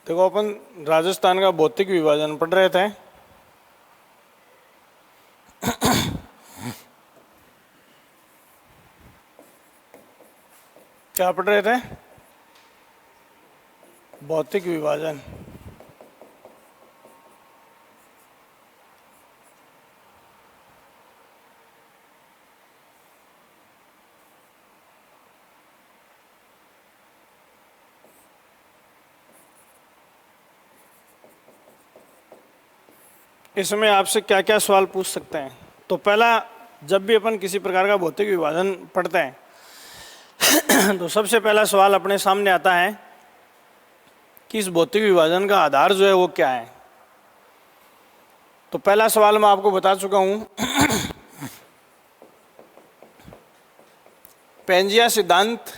देखो, अपन राजस्थान का भौतिक विभाजन पढ़ रहे थे। क्या पढ़ रहे थे? भौतिक विभाजन। इसमें आपसे क्या क्या सवाल पूछ सकते हैं? तो पहला, जब भी अपन किसी प्रकार का भौतिक विभाजन पढ़ते हैं तो सबसे पहला सवाल अपने सामने आता है कि इस भौतिक विभाजन का आधार जो है वो क्या है। तो पहला सवाल मैं आपको बता चुका हूं। पेंजिया सिद्धांत,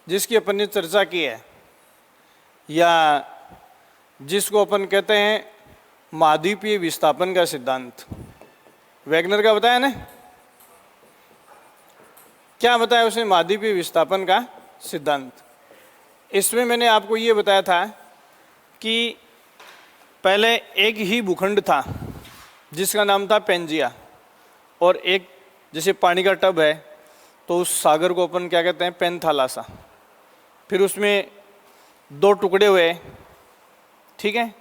जिसकी अपन ने चर्चा की है, या जिसको अपन कहते हैं महाद्वीपीय विस्थापन का सिद्धांत, वैगनर का बताया ना। क्या बताया उसने? महाद्वीपीय विस्थापन का सिद्धांत। इसमें मैंने आपको ये बताया था कि पहले एक ही भूखंड था जिसका नाम था पेंजिया, और एक जैसे पानी का टब है तो उस सागर को अपन क्या कहते हैं? पेंथालासा। फिर उसमें दो टुकड़े हुए, ठीक है।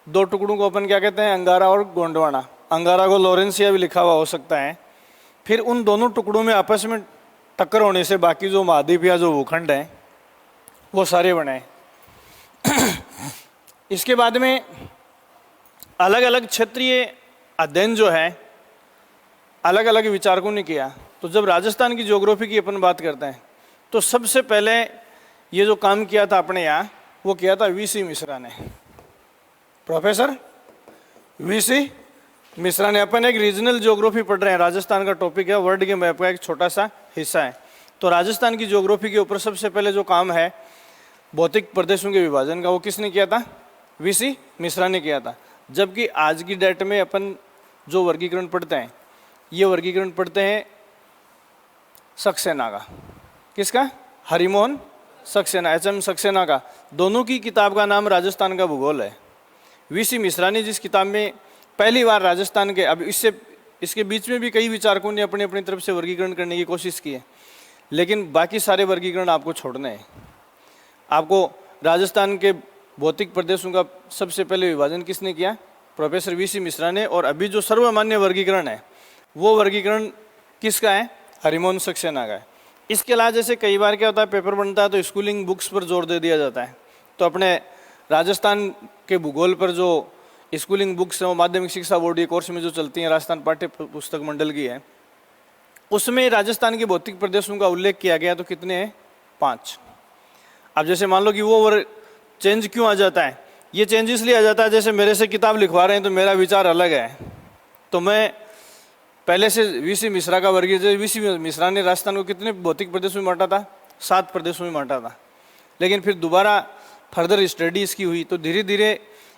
दो टुकड़ों को अपन क्या कहते हैं? अंगारा और गोंडवाना। अंगारा को लॉरेंसिया भी लिखा हुआ हो सकता है। फिर उन दोनों टुकड़ों में आपस में टक्कर होने से बाकी जो महाद्वीप या जो भूखंड हैं वो सारे बने। इसके बाद में अलग अलग क्षेत्रीय अध्ययन जो है अलग अलग विचारकों ने किया। तो जब राजस्थान की ज्योग्राफी की अपन बात करते हैं तो सबसे पहले ये जो काम किया था अपने यहाँ, वो किया था वीसी मिश्रा ने। प्रोफेसर वीसी मिश्रा ने। अपन एक रीजनल ज्योग्राफी पढ़ रहे हैं, राजस्थान का टॉपिक है, वर्ल्ड के मैप का एक छोटा सा हिस्सा है। तो राजस्थान की ज्योग्राफी के ऊपर सबसे पहले जो काम है भौतिक प्रदेशों के विभाजन का, वो किसने किया था? वीसी मिश्रा ने किया था। जबकि आज की डेट में अपन जो वर्गीकरण पढ़ते हैं, ये वर्गीकरण पढ़ते हैं सक्सेना का। किसका? हरिमोहन सक्सेना, एच.एम. सक्सेना का। दोनों की किताब का नाम राजस्थान का भूगोल है। वीसी मिश्रा ने जिस किताब में पहली बार राजस्थान के, अब इसके बीच में भी कई विचारकों ने अपनी अपनी तरफ से वर्गीकरण करने की कोशिश की है, लेकिन बाकी सारे वर्गीकरण आपको छोड़ने हैं। आपको राजस्थान के भौतिक प्रदेशों का सबसे पहले विभाजन किसने किया? प्रोफेसर वीसी मिश्रा ने। और अभी जो सर्वमान्य वर्गीकरण है वो वर्गीकरण किसका है? हरिमोहन सक्सेना का है। इसके अलावा जैसे कई बार क्या होता है, पेपर बनता है तो स्कूलिंग बुक्स पर जोर दे दिया जाता है। तो अपने राजस्थान के भूगोल पर जो स्कूलिंग बुक्स हैं, वो माध्यमिक शिक्षा बोर्ड के कोर्स में जो चलती हैं, राजस्थान पाठ्य पुस्तक मंडल की है, उसमें राजस्थान के भौतिक प्रदेशों का उल्लेख किया गया। तो कितने हैं? 5। अब जैसे मान लो कि वो चेंज क्यों आ जाता है? ये चेंज इसलिए आ जाता है, जैसे मेरे से किताब लिखवा रहे हैं तो मेरा विचार अलग है, तो मैं पहले से वीसी मिश्रा का वर्गीकरण, वीसी मिश्रा ने राजस्थान को कितने भौतिक प्रदेशों में बांटा था? 7 प्रदेशों में बांटा था। लेकिन फिर दोबारा फर्दर स्टडी इसकी हुई तो धीरे धीरे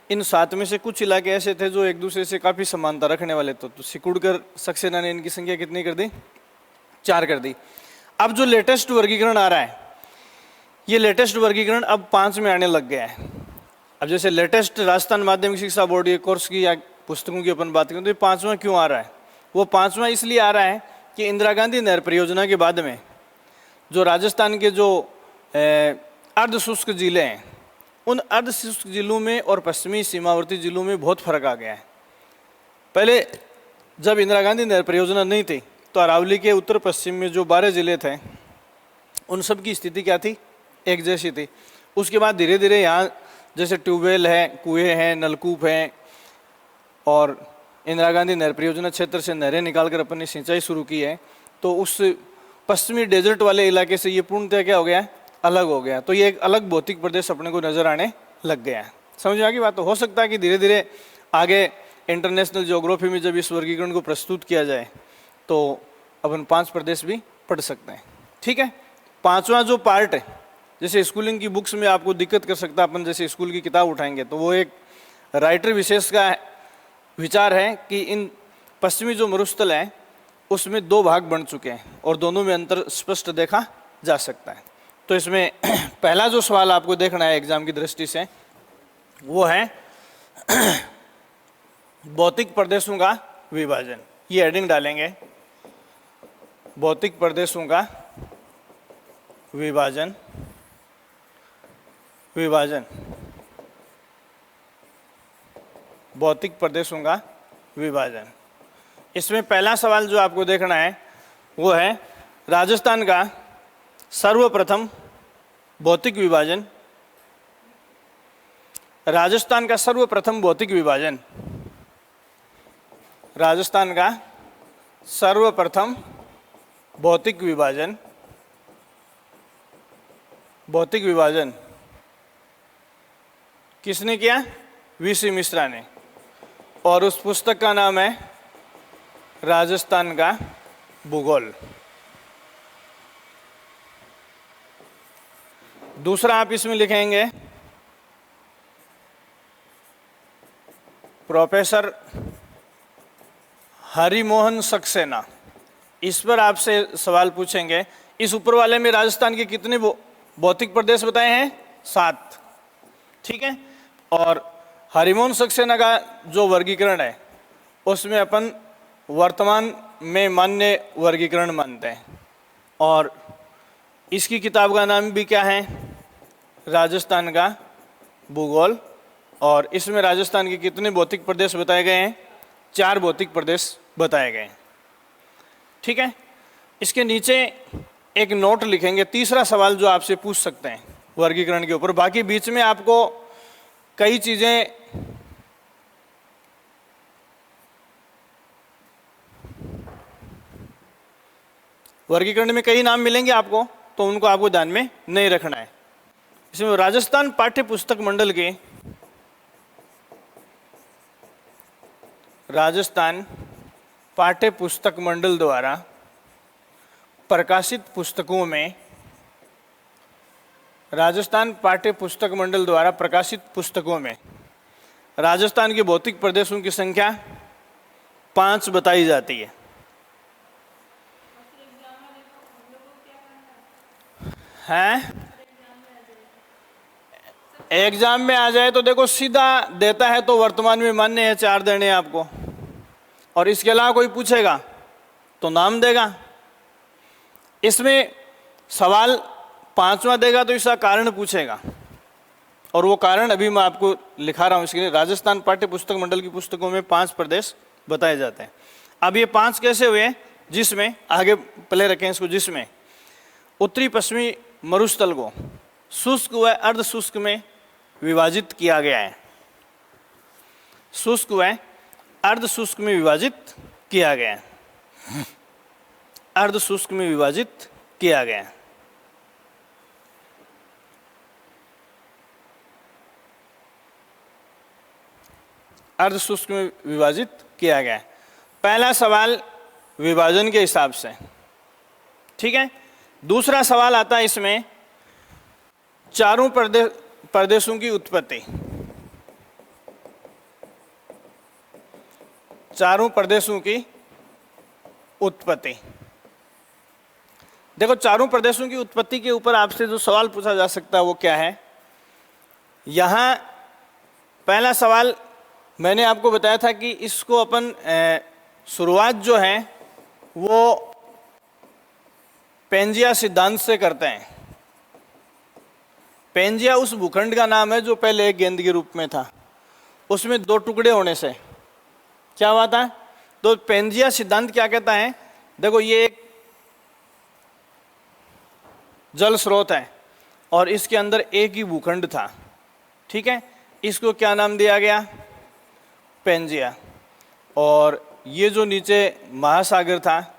इन 7 में से कुछ इलाके ऐसे थे जो एक दूसरे से काफ़ी समानता रखने वाले थे। तो सिकुड़कर सक्सेना ने इनकी संख्या कितनी कर दी? 4 कर दी। अब जो लेटेस्ट वर्गीकरण आ रहा है, ये लेटेस्ट वर्गीकरण अब 5 में आने लग गया है। अब जैसे लेटेस्ट राजस्थान माध्यमिक शिक्षा बोर्ड के कोर्स की या पुस्तकों की अपन बात करें तो ये 5वां क्यों आ रहा है? वो 5वां इसलिए आ रहा है कि इंदिरा गांधी नहर परियोजना के बाद में जो राजस्थान के जो अर्ध शुष्क जिले हैं, उन अर्ध शुष्क जिलों में और पश्चिमी सीमावर्ती जिलों में बहुत फर्क आ गया है। पहले जब इंदिरा गांधी नहर परियोजना नहीं थी तो अरावली के उत्तर पश्चिम में जो 12 जिले थे उन सब की स्थिति क्या थी? एक जैसी थी। उसके बाद धीरे धीरे यहाँ जैसे ट्यूबवेल है, कुएँ हैं, नलकूप हैं, और इंदिरा गांधी नहर परियोजना क्षेत्र से नहरें निकालकर अपन ने सिंचाई शुरू की है। तो उस पश्चिमी डेजर्ट वाले इलाके से ये पूर्णतः क्या हो गया? अलग हो गया। तो ये एक अलग भौतिक प्रदेश अपने को नजर आने लग गया है। समझ में आ गई बात? तो हो सकता है कि धीरे धीरे आगे इंटरनेशनल ज्योग्राफी में जब इस वर्गीकरण को प्रस्तुत किया जाए तो अपन 5 प्रदेश भी पढ़ सकते हैं। ठीक है। 5वां जो पार्ट है, जैसे स्कूलिंग की बुक्स में आपको दिक्कत कर सकता है, अपन जैसे स्कूल की किताब उठाएंगे तो वो एक राइटर विशेष का विचार है कि इन पश्चिमी जो मरुस्थल हैं उसमें 2 भाग बन चुके हैं और दोनों में अंतर स्पष्ट देखा जा सकता है। तो इसमें पहला जो सवाल आपको देखना है एग्जाम की दृष्टि से, वो है भौतिक प्रदेशों का विभाजन। ये हेडिंग डालेंगे, भौतिक प्रदेशों का विभाजन। विभाजन, भौतिक प्रदेशों का विभाजन। इसमें पहला सवाल जो आपको देखना है वो है राजस्थान का सर्वप्रथम भौतिक विभाजन। राजस्थान का सर्वप्रथम भौतिक विभाजन, राजस्थान का सर्वप्रथम भौतिक विभाजन, भौतिक विभाजन किसने किया? वीसी मिश्रा ने। और उस पुस्तक का नाम है राजस्थान का भूगोल। दूसरा आप इसमें लिखेंगे प्रोफेसर हरिमोहन सक्सेना। इस पर आपसे सवाल पूछेंगे, इस ऊपर वाले में राजस्थान के कितने भौतिक प्रदेश बताए हैं? 7, ठीक है। और हरिमोहन सक्सेना का जो वर्गीकरण है उसमें अपन वर्तमान में मान्य वर्गीकरण मानते हैं। और इसकी किताब का नाम भी क्या है? राजस्थान का भूगोल। और इसमें राजस्थान के कितने भौतिक प्रदेश बताए गए हैं? 4 भौतिक प्रदेश बताए गए हैं, ठीक है। इसके नीचे एक नोट लिखेंगे, तीसरा सवाल जो आपसे पूछ सकते हैं वर्गीकरण के ऊपर। बाकी बीच में आपको कई चीजें वर्गीकरण में कई नाम मिलेंगे आपको, तो उनको आपको ध्यान में नहीं रखना है। इसमें राजस्थान पाठ्य पुस्तक मंडल के, राजस्थान पाठ्य पुस्तक मंडल द्वारा प्रकाशित पुस्तकों में, राजस्थान पाठ्य पुस्तक मंडल द्वारा प्रकाशित पुस्तकों में राजस्थान के भौतिक प्रदेशों की संख्या 5 बताई जाती है। हैं? एग्जाम में आ जाए तो देखो सीधा देता है तो वर्तमान में मान्य है 4 देने हैं आपको, और इसके अलावा कोई पूछेगा तो नाम देगा। इसमें सवाल 5वां देगा तो इसका कारण पूछेगा, और वो कारण अभी मैं आपको लिखा रहा हूं। इसके लिए राजस्थान पाठ्य पुस्तक मंडल की पुस्तकों में 5 प्रदेश बताए जाते हैं। अब ये 5 कैसे हुए? जिसमें आगे पहले रखें इसको, जिसमें उत्तरी पश्चिमी मरुस्थल को शुष्क व अर्ध शुष्क में विभाजित किया गया है। शुष्क व अर्ध शुष्क में विभाजित किया गया है। अर्ध शुष्क में विभाजित किया गया है। अर्ध शुष्क में विभाजित किया गया है। पहला सवाल विभाजन के हिसाब से, ठीक है। दूसरा सवाल आता है इसमें चारों प्रदेशों की उत्पत्ति। चारों प्रदेशों की उत्पत्ति। देखो, चारों प्रदेशों की उत्पत्ति के ऊपर आपसे जो सवाल पूछा जा सकता है वो क्या है? यहां पहला सवाल मैंने आपको बताया था कि इसको अपन शुरुआत जो है वो पेंजिया सिद्धांत से करते हैं। पेंजिया उस भूखंड का नाम है जो पहले एक गेंद के रूप में था, उसमें 2 टुकड़े होने से क्या हुआ था? तो पेंजिया सिद्धांत क्या कहता है? देखो, ये एक जल स्रोत है और इसके अंदर एक ही भूखंड था, ठीक है। इसको क्या नाम दिया गया? पेंजिया। और ये जो नीचे महासागर था,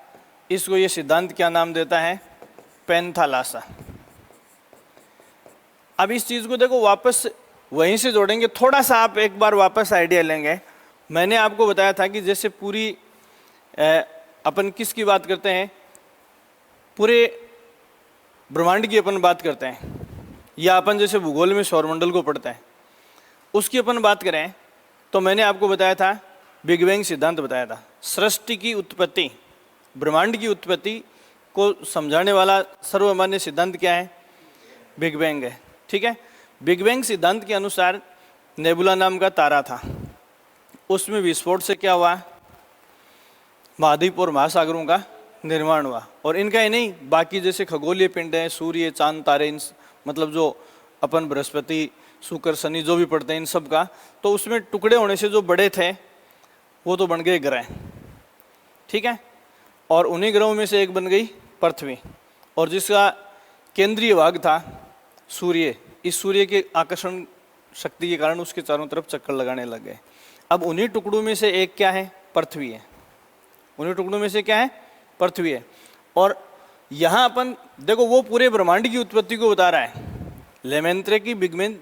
इसको ये सिद्धांत क्या नाम देता है? पेंथालासा। अब इस चीज को देखो वापस वहीं से जोड़ेंगे, थोड़ा सा आप एक बार वापस आइडिया लेंगे। मैंने आपको बताया था कि जैसे पूरी अपन किसकी बात करते हैं? पूरे ब्रह्मांड की अपन बात करते हैं, या अपन जैसे भूगोल में सौरमंडल को पढ़ते हैं उसकी अपन बात करें, तो मैंने आपको बताया था बिग बैंग सिद्धांत बताया था। सृष्टि की उत्पत्ति, ब्रह्मांड की उत्पत्ति को समझाने वाला सर्वमान्य सिद्धांत क्या है? बिग बैंग है, ठीक है। बिग बैंग सिद्धांत के अनुसार नेबुला नाम का तारा था, उसमें विस्फोट से क्या हुआ, महाद्वीप और महासागरों का निर्माण हुआ। और इनका ही नहीं, बाकी जैसे खगोलीय पिंड हैं, सूर्य, चांद, तारे, इन मतलब जो अपन बृहस्पति, शुक्र, शनि जो भी पढ़ते हैं इन सब का, तो उसमें टुकड़े होने से जो बड़े थे वो तो बन गए ग्रह, ठीक है। और उन्हीं ग्रहों में से एक बन गई पृथ्वी, और जिसका केंद्रीय भाग था सूर्य, इस सूर्य के आकर्षण शक्ति के कारण उसके चारों तरफ चक्कर लगाने लग गए। अब उन्हीं टुकड़ों में से एक क्या है, पृथ्वी है। उन्हीं टुकड़ों में से क्या है, पृथ्वी है। और यहाँ अपन देखो वो पूरे ब्रह्मांड की उत्पत्ति को बता रहा है। लेमेंत्रे की बिग बैंग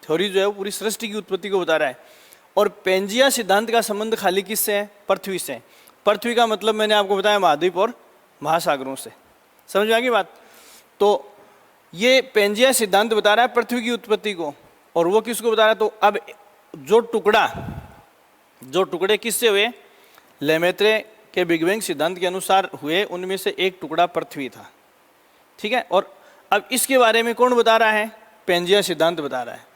थ्योरी जो है वो पूरी सृष्टि की उत्पत्ति को बता रहा है। और पेंजिया सिद्धांत का संबंध खाली किससे है, पृथ्वी से। पृथ्वी का मतलब मैंने आपको बताया महाद्वीप और महासागरों से। समझ में आ गई बात। तो ये पेंजिया सिद्धांत बता रहा है पृथ्वी की उत्पत्ति को, और वो किसको बता रहा है। तो अब जो टुकड़े किससे हुए, लेमेत्रे के बिग बैंग सिद्धांत के अनुसार हुए, उनमें से एक टुकड़ा पृथ्वी था, ठीक है। और अब इसके बारे में कौन बता रहा है, पेंजिया सिद्धांत बता रहा है।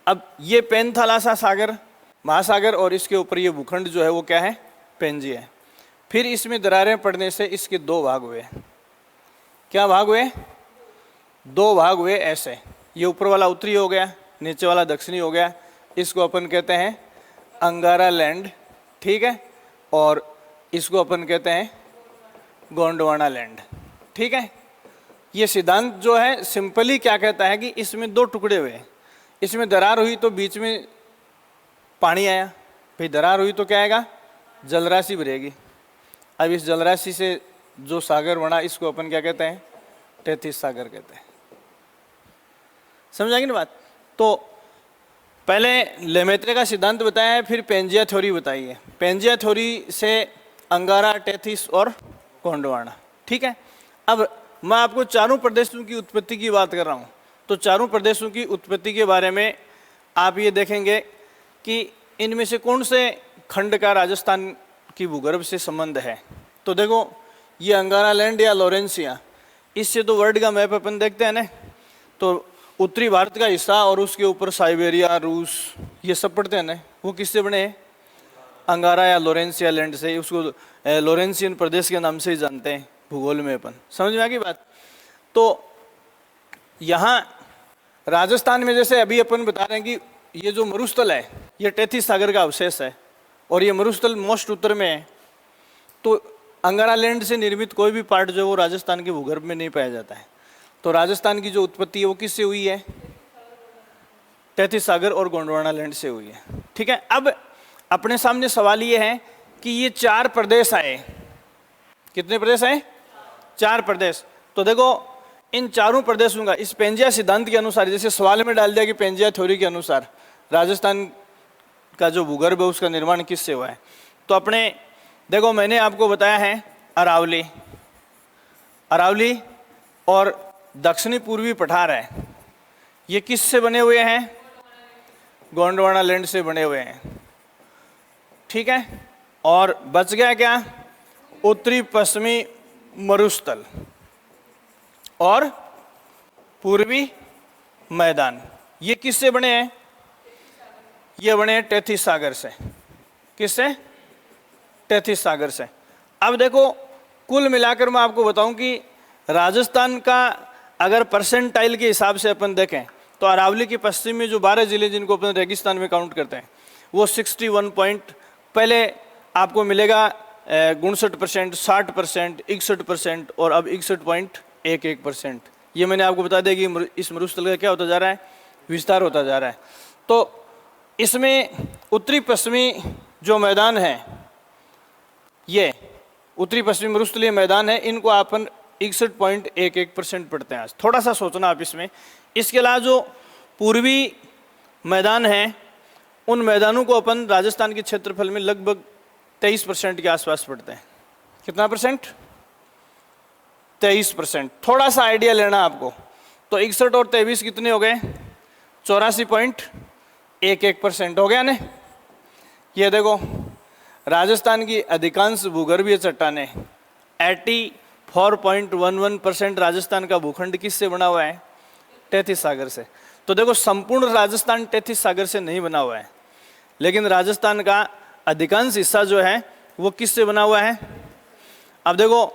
अब ये पेनथालासा सागर, महासागर, और इसके ऊपर ये भूखंड जो है वो क्या है, पेंजिया है। फिर इसमें दरारें पड़ने से इसके दो भाग हुए। क्या भाग हुए, दो भाग हुए ऐसे। ये ऊपर वाला उत्तरी हो गया, नीचे वाला दक्षिणी हो गया। इसको अपन कहते हैं अंगारा लैंड, ठीक है। और इसको अपन कहते हैं गोंडवाना लैंड, ठीक है। ये सिद्धांत जो है सिंपली क्या कहता है कि इसमें दो टुकड़े हुए, इसमें दरार हुई तो बीच में पानी आया, फिर दरार हुई तो क्या आएगा, जलराशि भरेगी। अब इस जलराशि से जो सागर बना इसको अपन क्या कहते हैं, टेथिस सागर कहते हैं। समझ आएगी ना बात। तो पहले लेमेत्रे का सिद्धांत बताया है, फिर पेंजिया थ्योरी बताई है। पेंजिया थ्योरी से अंगारा, टेथिस और गोंडवाना, ठीक है। अब मैं आपको चारों प्रदेशों की उत्पत्ति की बात कर रहा हूँ। तो चारों प्रदेशों की उत्पत्ति के बारे में आप ये देखेंगे कि इनमें से कौन से खंड का राजस्थान की भूगर्भ से संबंध है। तो देखो ये अंगारा लैंड या लॉरेंसिया, इससे तो वर्ल्ड का मैप अपन देखते हैं ना, तो उत्तरी भारत का हिस्सा और उसके ऊपर साइबेरिया, रूस, ये सब पड़ते हैं ना, वो किससे बने हैं, अंगारा या लॉरेंसिया लैंड से। उसको लॉरेंसियन प्रदेश के नाम से ही जानते हैं भूगोल में अपन। समझ में आ गई बात। तो यहाँ राजस्थान में जैसे अभी अपन बता रहे हैं कि ये जो मरुस्थल है ये टेथिस सागर का अवशेष है, और ये मरुस्थल मोस्ट उत्तर में है। तो अंगारा लैंड से निर्मित कोई भी पार्ट जो है वो राजस्थान के भूगर्भ में नहीं पाया जाता है। तो राजस्थान की जो उत्पत्ति है वो किससे हुई है, टेथिस सागर और गोंडवाना लैंड से हुई है, ठीक है। अब अपने सामने सवाल ये है कि ये चार प्रदेश आए, कितने प्रदेश आए, चार प्रदेश। तो देखो इन चारों प्रदेशों का इस पेंजिया सिद्धांत के अनुसार, जैसे सवाल में डाल दिया कि पेंजिया थ्योरी के अनुसार राजस्थान का जो भूगर्भ है उसका निर्माण किससे हुआ है। तो अपने देखो मैंने आपको बताया है अरावली, अरावली और दक्षिणी पूर्वी पठार है, ये किससे बने हुए हैं, गोंडवाना लैंड से बने हुए हैं, ठीक है। और बच गया क्या, उत्तरी पश्चिमी मरुस्थल और पूर्वी मैदान, ये किससे बने हैं, ये बने हैं टेथिस सागर से। किससे, टेथिस सागर से। अब देखो कुल मिलाकर मैं आपको बताऊं कि राजस्थान का अगर परसेंटाइल के हिसाब से अपन देखें तो अरावली के पश्चिम में जो 12 जिले जिनको अपन रेगिस्तान में काउंट करते हैं वो 61 पॉइंट, पहले आपको मिलेगा 59%, 60%, 61% और अब 61.11%। ये मैंने आपको बता दिया कि इस मरुस्थल का क्या होता जा रहा है, विस्तार होता जा रहा है। तो इसमें उत्तरी पश्चिमी जो मैदान है, ये उत्तरी पश्चिमी मरुस्थलीय मैदान है, इनको अपन 61.11% पढ़ते हैं आज। थोड़ा सा सोचना आप इसमें। इसके अलावा जो पूर्वी मैदान हैं उन मैदानों को अपन राजस्थान के क्षेत्रफल में लगभग 23% के आसपास पढ़ते हैं। कितना परसेंट, 23%। थोड़ा सा आइडिया लेना आपको। तो 61 और 23 कितने हो गए, 84.11% हो गया ना। ये देखो राजस्थान की अधिकांश भूगर्भीय चट्टानें 84.11% राजस्थान का भूखंड किससे बना हुआ है, टेथिस सागर से। तो देखो संपूर्ण राजस्थान टेथिस सागर से नहीं बना हुआ है, लेकिन राजस्थान का अधिकांश हिस्सा जो है वो किससे बना हुआ है। अब देखो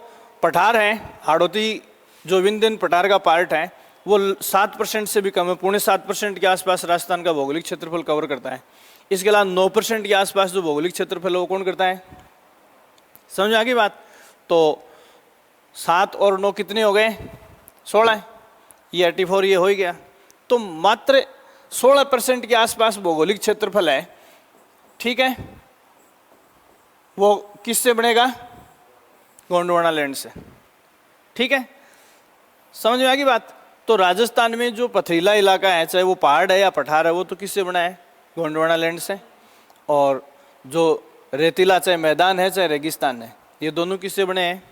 पठार है, हाड़ौती जो विंध्यन पठार का पार्ट है वो 7% से भी कम है, 7.5% के आसपास राजस्थान का भौगोलिक क्षेत्रफल कवर करता है। इसके अलावा 9% के आसपास जो भौगोलिक क्षेत्रफल है वो कौन करता है, समझ आ गई बात। तो 7 और 9 कितने हो गए, 16, ये 84 ये हो ही गया। तो मात्र 16% के आसपास भौगोलिक क्षेत्रफल है, ठीक है, वो किससे बनेगा, गोंडवाना लैंड से, ठीक है, समझ में आ गई बात। तो राजस्थान में जो पथरीला इलाका है, चाहे वो पहाड़ है या पठार है, वो तो किससे बना है, गोंडवाना लैंड से। और जो रेतीला चाहे मैदान है चाहे रेगिस्तान है, ये दोनों किससे बने हैं,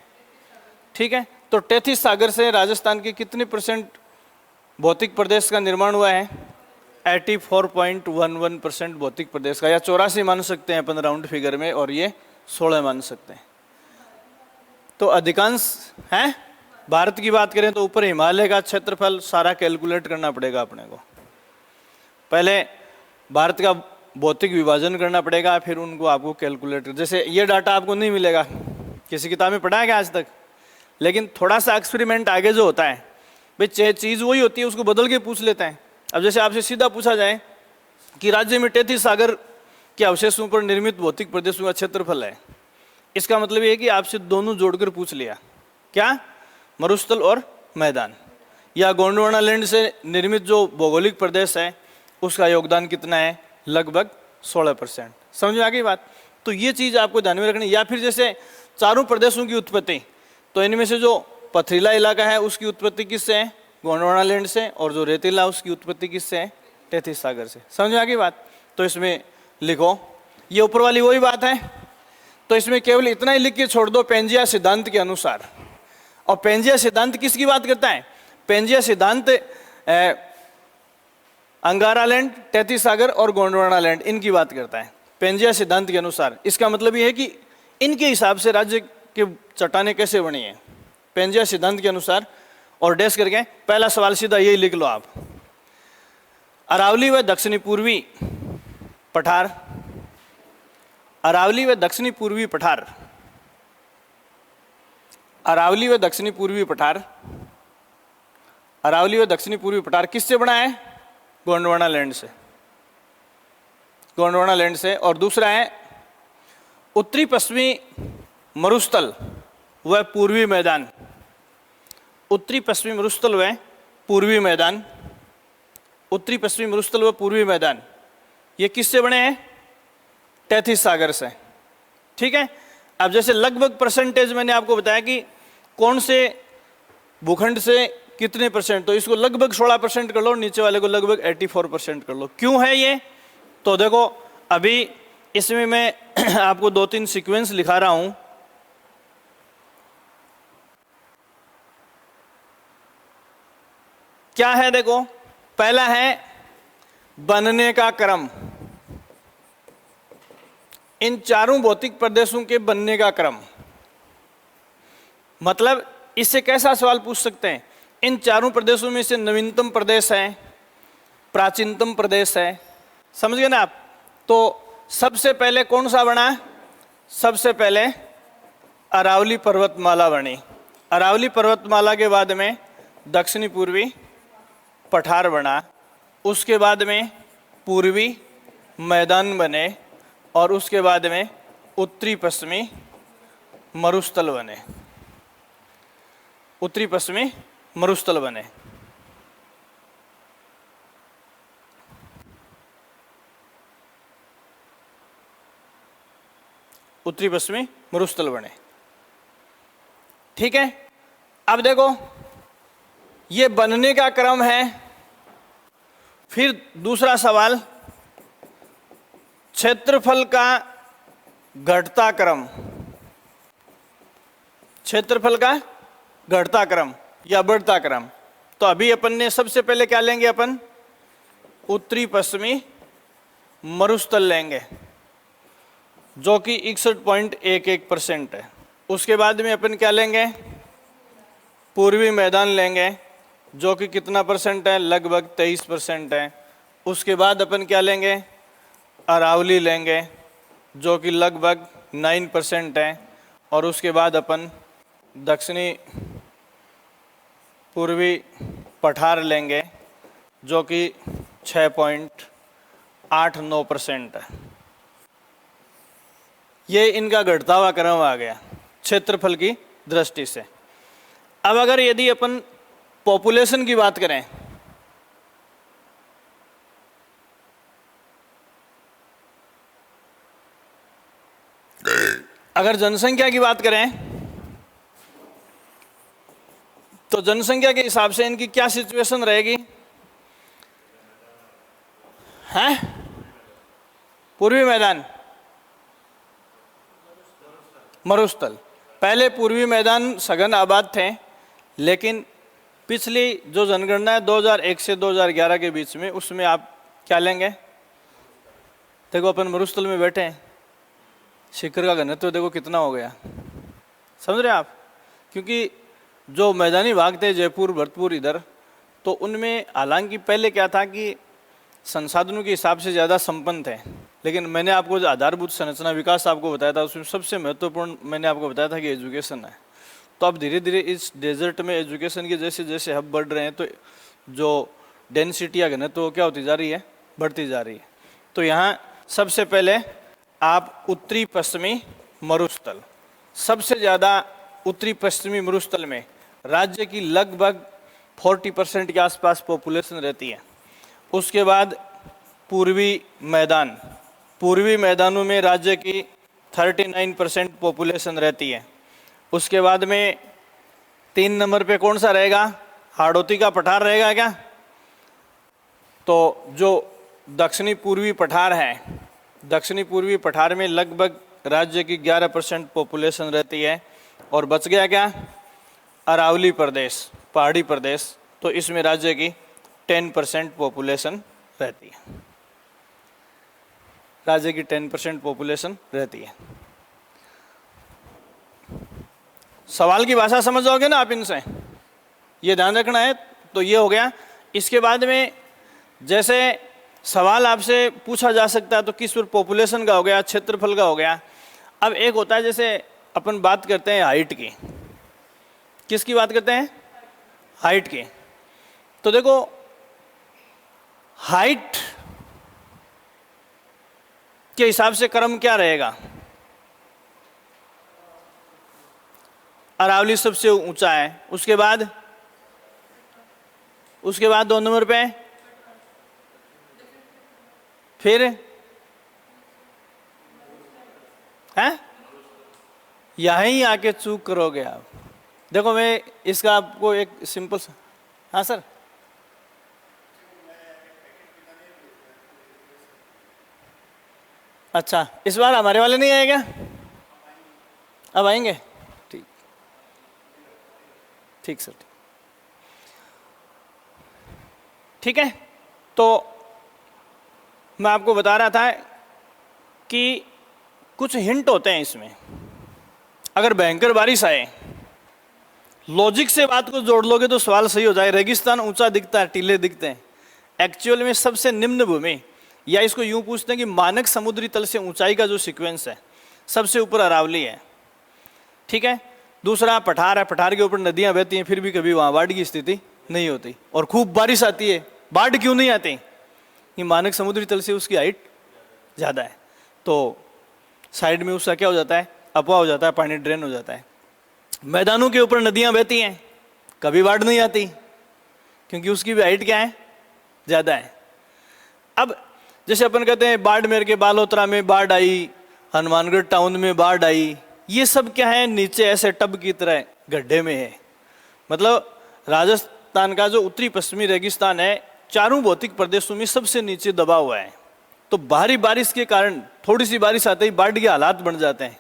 ठीक है। तो टेथिस सागर से राजस्थान के कितने % भौतिक प्रदेश का निर्माण हुआ है, 84.11% भौतिक प्रदेश का, या 84 मान सकते हैं अपन राउंड फिगर में, और ये 16 मान सकते हैं। तो अधिकांश है, भारत की बात करें तो ऊपर हिमालय का क्षेत्रफल सारा कैलकुलेट करना पड़ेगा अपने को। पहले भारत का भौतिक विभाजन करना पड़ेगा, फिर उनको आपको कैलकुलेट, जैसे ये डाटा आपको नहीं मिलेगा, किसी किताब में पढ़ा है क्या आज तक, लेकिन थोड़ा सा एक्सपेरिमेंट आगे जो होता है भाई, चीज़ वही होती है, उसको बदल के पूछ लेते हैं। अब जैसे आपसे सीधा पूछा जाए कि राज्य में टेथिस सागर के अवशेषों पर निर्मित भौतिक प्रदेशों का क्षेत्रफल है, इसका मतलब ये है कि आपसे दोनों जोड़कर पूछ लिया, क्या, मरुस्थल और मैदान, या गोंडवाना लैंड से निर्मित जो भौगोलिक प्रदेश है उसका योगदान कितना है, लगभग 16%। समझ में आ गई बात। तो ये चीज़ आपको ध्यान में रखनी। या फिर जैसे चारों प्रदेशों की उत्पत्ति, तो इनमें से जो पथरीला इलाका है उसकी उत्पत्ति किससे है, गोंडवाना लैंड से, और जो रेतीला उसकी उत्पत्ति किससे है, टेथिस सागर से। समझ में आ गई बात। तो इसमें लिखो, ये ऊपर वाली वही बात है, तो इसमें केवल इतना ही लिख के छोड़ दो, पेंजिया सिद्धांत के अनुसार। और पेंजिया सिद्धांत किसकी बात करता है, पेंजिया सिद्धांत अंगारा लैंड, टेथिस सागर और गोंडवाना लैंड, इनकी बात करता है पेंजिया सिद्धांत के अनुसार। इसका मतलब ये है कि इनके हिसाब से राज्य के चट्टानें कैसे बनी है, पेंजिया सिद्धांत के अनुसार। और डैश करके पहला सवाल सीधा यही लिख लो आप, अरावली व दक्षिणी पूर्वी पठार, अरावली व दक्षिणी पूर्वी पठार, अरावली व दक्षिणी पूर्वी पठार, अरावली व दक्षिणी पूर्वी पठार किससे बना है, गोंडवाना लैंड से, गोंडवाना लैंड से। और दूसरा है उत्तरी पश्चिमी मरुस्थल व पूर्वी मैदान, उत्तरी पश्चिमी मरुस्थल व पूर्वी मैदान, उत्तरी पश्चिमी मरुस्थल व पूर्वी मैदान, ये किससे बने हैं, टेथिस सागर से, ठीक है। अब जैसे लगभग परसेंटेज मैंने आपको बताया कि कौन से भूखंड से कितने %, तो इसको लगभग 16% कर लो, नीचे वाले को लगभग 84% कर लो। क्यों है ये, तो देखो अभी इसमें मैं आपको 2-3 सीक्वेंस लिखा रहा हूं। क्या है, देखो पहला है बनने का क्रम, इन चारों भौतिक प्रदेशों के बनने का क्रम। मतलब इससे कैसा सवाल पूछ सकते हैं, इन चारों प्रदेशों में से नवीनतम प्रदेश है, प्राचीनतम प्रदेश है, समझ गए ना आप। तो सबसे पहले कौन सा बना, सबसे पहले अरावली पर्वतमाला बनी, अरावली पर्वतमाला के बाद में दक्षिणी पूर्वी पठार बना, उसके बाद में पूर्वी मैदान बने, और उसके बाद में उत्तरी पश्चिमी मरुस्थल बने, उत्तरी पश्चिमी मरुस्थल बने। उत्तरी पश्चिमी मरुस्थल बने, ठीक है। अब देखो ये बनने का क्रम है। फिर दूसरा सवाल, क्षेत्रफल का घटता क्रम, क्षेत्रफल का घटता क्रम या बढ़ता क्रम। तो अभी अपन ने सबसे पहले क्या लेंगे, अपन उत्तरी पश्चिमी मरुस्थल लेंगे जो कि 61.11% है। उसके बाद में अपन क्या लेंगे, पूर्वी मैदान लेंगे जो कि कितना परसेंट है, लगभग 23% है। उसके बाद अपन क्या लेंगे, अरावली लेंगे जो कि लगभग 9% है। और उसके बाद अपन दक्षिणी पूर्वी पठार लेंगे जो कि 6.89% है। ये इनका घटता हुआ क्रम आ गया क्षेत्रफल की दृष्टि से। अब अगर यदि अपन पॉपुलेशन की बात करें, अगर जनसंख्या की बात करें तो जनसंख्या के हिसाब से इनकी क्या सिचुएशन रहेगी, हैं? पूर्वी मैदान, मरुस्थल। पहले पूर्वी मैदान सघन आबाद थे, लेकिन पिछली जो जनगणना है 2001 से 2011 के बीच में, उसमें आप क्या लेंगे, देखो अपन मरुस्थल में बैठे हैं, शिखर का घनत्व तो देखो कितना हो गया, समझ रहे हैं आप? क्योंकि जो मैदानी भाग थे जयपुर भरतपुर इधर, तो उनमें हालांकि पहले क्या था कि संसाधनों के हिसाब से ज़्यादा संपन्न थे, लेकिन मैंने आपको जो आधारभूत संरचना विकास आपको बताया था, उसमें सबसे महत्वपूर्ण मैंने आपको बताया था कि एजुकेशन है। तो अब धीरे धीरे इस डेजर्ट में एजुकेशन के जैसे जैसे हब बढ़ रहे हैं, तो जो डेंसिटी या घनत्व तो क्या होती जा रही है, बढ़ती जा रही है। तो यहाँ सबसे पहले आप उत्तरी पश्चिमी मरुस्थल, सबसे ज़्यादा उत्तरी पश्चिमी मरुस्थल में राज्य की लगभग 40% के आसपास पॉपुलेशन रहती है। उसके बाद पूर्वी मैदान, पूर्वी मैदानों में राज्य की 39% पॉपुलेशन रहती है। उसके बाद में 3 नंबर पे कौन सा रहेगा, हाड़ौती का पठार रहेगा क्या? तो जो दक्षिणी पूर्वी पठार है, दक्षिणी पूर्वी पठार में लगभग राज्य की 11% पॉपुलेशन रहती है। और बच गया क्या, अरावली प्रदेश, पहाड़ी प्रदेश, तो इसमें राज्य की 10% पॉपुलेशन रहती है, राज्य की 10% पॉपुलेशन रहती है। सवाल की भाषा समझ जाओगे ना आप इनसे, ये ध्यान रखना है। तो ये हो गया। इसके बाद में जैसे सवाल आपसे पूछा जा सकता है तो किस पर, पॉपुलेशन का हो गया, क्षेत्रफल का हो गया। अब एक होता है जैसे अपन बात करते हैं हाइट की, किसकी बात करते हैं, हाइट की। तो देखो हाइट के हिसाब से क्रम क्या रहेगा, अरावली सबसे ऊंचा है, उसके बाद 2 नंबर पे, फिर है, यहीं आके चूक करोगे आप। देखो मैं इसका आपको एक सिंपल सा, हाँ सर, अच्छा इस बार हमारे वाले नहीं आए क्या, अब आएंगे, ठीक, ठीक सर, ठीक है। तो मैं आपको बता रहा था कि कुछ हिंट होते हैं इसमें। अगर भयंकर बारिश आए, लॉजिक से बात को जोड़ लोगे तो सवाल सही हो जाए। रेगिस्तान ऊंचा दिखता है, टीले दिखते हैं, एक्चुअल में सबसे निम्न भूमि, या इसको यूं पूछते हैं कि मानक समुद्री तल से ऊंचाई का जो सीक्वेंस है, सबसे ऊपर अरावली है, ठीक है। दूसरा पठार है, पठार के ऊपर नदियां बहती हैं, फिर भी कभी वहां बाढ़ की स्थिति नहीं होती, और खूब बारिश आती है, बाढ़ क्यों नहीं आती, कि मानक समुद्री तल से उसकी हाइट ज़्यादा है, तो साइड में उसका क्या हो जाता है, अपवा हो जाता है, पानी ड्रेन हो जाता है। मैदानों के ऊपर नदियां बहती हैं, कभी बाढ़ नहीं आती, क्योंकि उसकी भी हाइट क्या है, ज़्यादा है। अब जैसे अपन कहते हैं बाड़मेर के बालोतरा में बाढ़ आई, हनुमानगढ़ टाउन में बाढ़ आई, ये सब क्या है, नीचे ऐसे टब की तरह गड्ढे में है। मतलब राजस्थान का जो उत्तरी पश्चिमी रेगिस्तान है, चारों भौतिक प्रदेशों में सबसे नीचे दबा हुआ है। तो भारी बारिश के कारण थोड़ी सी बारिश आते ही बाढ़ के हालात बन जाते हैं,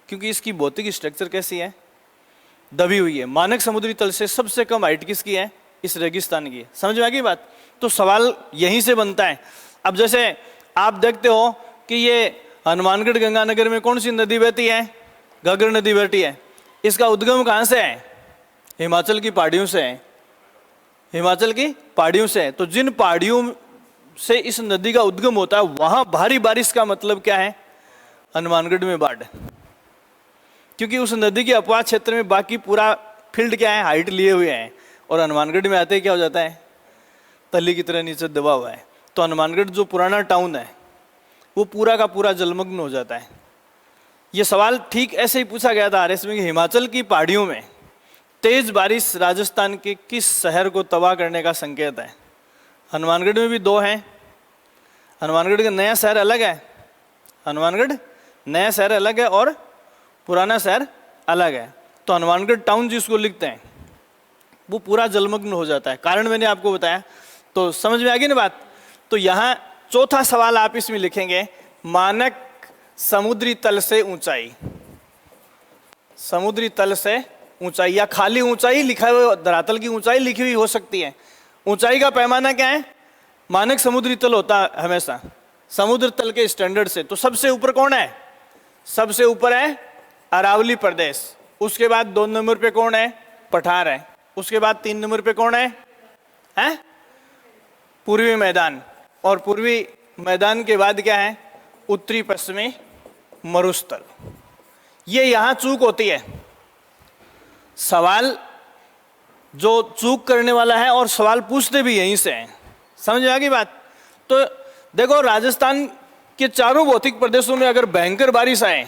क्योंकि इसकी भौतिक स्ट्रक्चर कैसी है, दबी हुई है। मानक समुद्री तल से सबसे कम हाइट किसकी है, इस रेगिस्तान की है। समझ में आ गई बात? तो सवाल यहीं से बनता है। अब जैसे आप देखते हो कि ये हनुमानगढ़ गंगानगर में कौन सी नदी बहती है, घग्गर नदी बहती है। इसका उद्गम कहाँ से है, हिमाचल की पहाड़ियों से है, हिमाचल की पहाड़ियों से है। तो जिन पहाड़ियों से इस नदी का उद्गम होता है वहां भारी बारिश का मतलब क्या है? हनुमानगढ़ में बाढ़। क्योंकि उस नदी के अपवाद क्षेत्र में बाकी पूरा फील्ड क्या है? हाइट लिए हुए हैं, और हनुमानगढ़ में आते ही क्या हो जाता है? तली की तरह नीचे दबा हुआ है। तो हनुमानगढ़ जो पुराना टाउन है वो पूरा का पूरा जलमग्न हो जाता है। ये सवाल ठीक ऐसे ही पूछा गया था आरएस में कि हिमाचल की पहाड़ियों में तेज बारिश राजस्थान के किस शहर को तबाह करने का संकेत है? हनुमानगढ़ में भी दो हैं। हनुमानगढ़ का नया शहर अलग है, हनुमानगढ़ नया शहर अलग है और पुराना शहर अलग है। तो हनुमानगढ़ टाउन जिसको लिखते हैं वो पूरा जलमग्न हो जाता है। कारण मैंने आपको बताया, तो समझ में आ गई ना बात। तो यहाँ चौथा सवाल आप इसमें लिखेंगे, मानक समुद्री तल से ऊंचाई। समुद्री तल से ऊंचाई या खाली ऊंचाई लिखा हुआ, धरातल की ऊंचाई लिखी हुई हो सकती है। ऊंचाई का पैमाना क्या है? मानक समुद्री तल होता है हमेशा समुद्र तल के स्टैंडर्ड से। तो सबसे ऊपर कौन है? सबसे ऊपर है अरावली प्रदेश। उसके बाद 2 नंबर पे कौन है? पठार है। उसके बाद 3 नंबर पे कौन है? हैं? पूर्वी मैदान। और पूर्वी मैदान के बाद क्या है? उत्तरी पश्चिमी मरुस्थल। ये यहां चूक होती है। सवाल जो चूक करने वाला है और सवाल पूछते भी यहीं से हैं। समझ में आ गई बात? तो देखो, राजस्थान के चारों भौतिक प्रदेशों में अगर भयंकर बारिश आए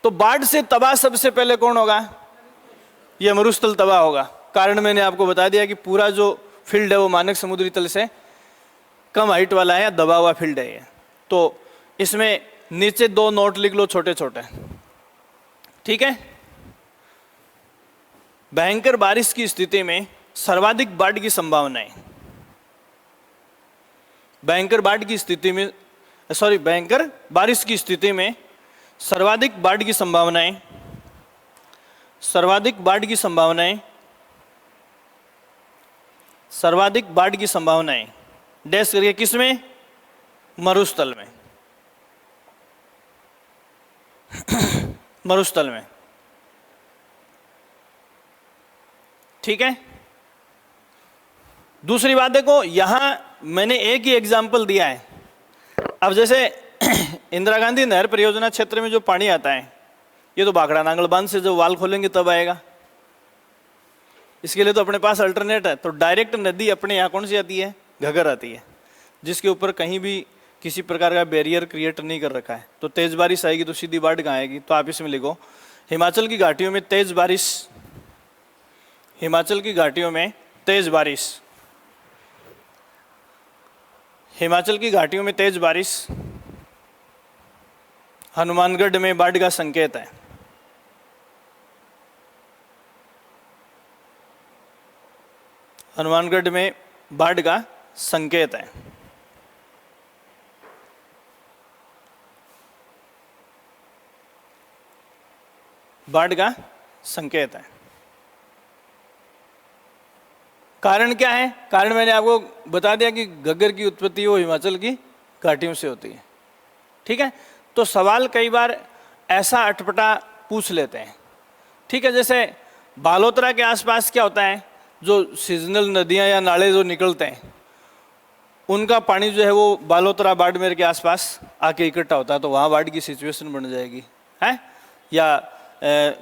तो बाढ़ से तबाह सबसे पहले कौन होगा? यह मरुस्थल तबाह होगा। कारण मैंने आपको बता दिया कि पूरा जो फील्ड है वो मानक समुद्री तल से कम हाइट वाला है या दबा हुआ फील्ड है ये। तो इसमें नीचे 2 नोट लिख लो छोटे छोटे, ठीक है? भयंकर बारिश की स्थिति में सर्वाधिक बाढ़ की संभावनाएं, भयंकर बाढ़ की स्थिति में भयंकर बारिश की स्थिति में सर्वाधिक बाढ़ की संभावनाएं, सर्वाधिक बाढ़ की संभावनाएं, सर्वाधिक बाढ़ की संभावनाएं डैश करिए किसमें? मरुस्थल में। मरुस्थल में, ठीक है? दूसरी बात देखो, यहां मैंने एक ही एग्जाम्पल दिया है। अब जैसे इंदिरा गांधी नहर परियोजना क्षेत्र में जो पानी आता है ये तो भाखड़ा नांगल बांध से जब वाल खोलेंगे तब आएगा। इसके लिए तो अपने पास अल्टरनेट है। तो डायरेक्ट नदी अपने यहाँ कौन सी आती है? घगर आती है, जिसके ऊपर कहीं भी किसी प्रकार का बैरियर क्रिएट नहीं कर रखा है। तो तेज बारिश आएगी तो सीधी बाढ़ कहाँ आएगी? तो आप इसमें लिखो, हिमाचल की घाटियों में तेज बारिश, हिमाचल की घाटियों में तेज बारिश, हिमाचल की घाटियों में तेज बारिश हनुमानगढ़ में बाढ़ का संकेत है। हनुमानगढ़ में बाढ़ का संकेत है। बाढ़ का संकेत है। कारण क्या है? कारण मैंने आपको बता दिया कि घग्गर की उत्पत्ति वो हिमाचल की घाटियों से होती है, ठीक है? तो सवाल कई बार ऐसा अटपटा पूछ लेते हैं, ठीक है? जैसे बालोतरा के आसपास क्या होता है? जो सीजनल नदियां या नाले जो निकलते हैं उनका पानी जो है वो बालोतरा बाड़मेर के आसपास आके इकट्ठा होता है, तो वहाँ बाढ़ की सिचुएशन बन जाएगी, है? या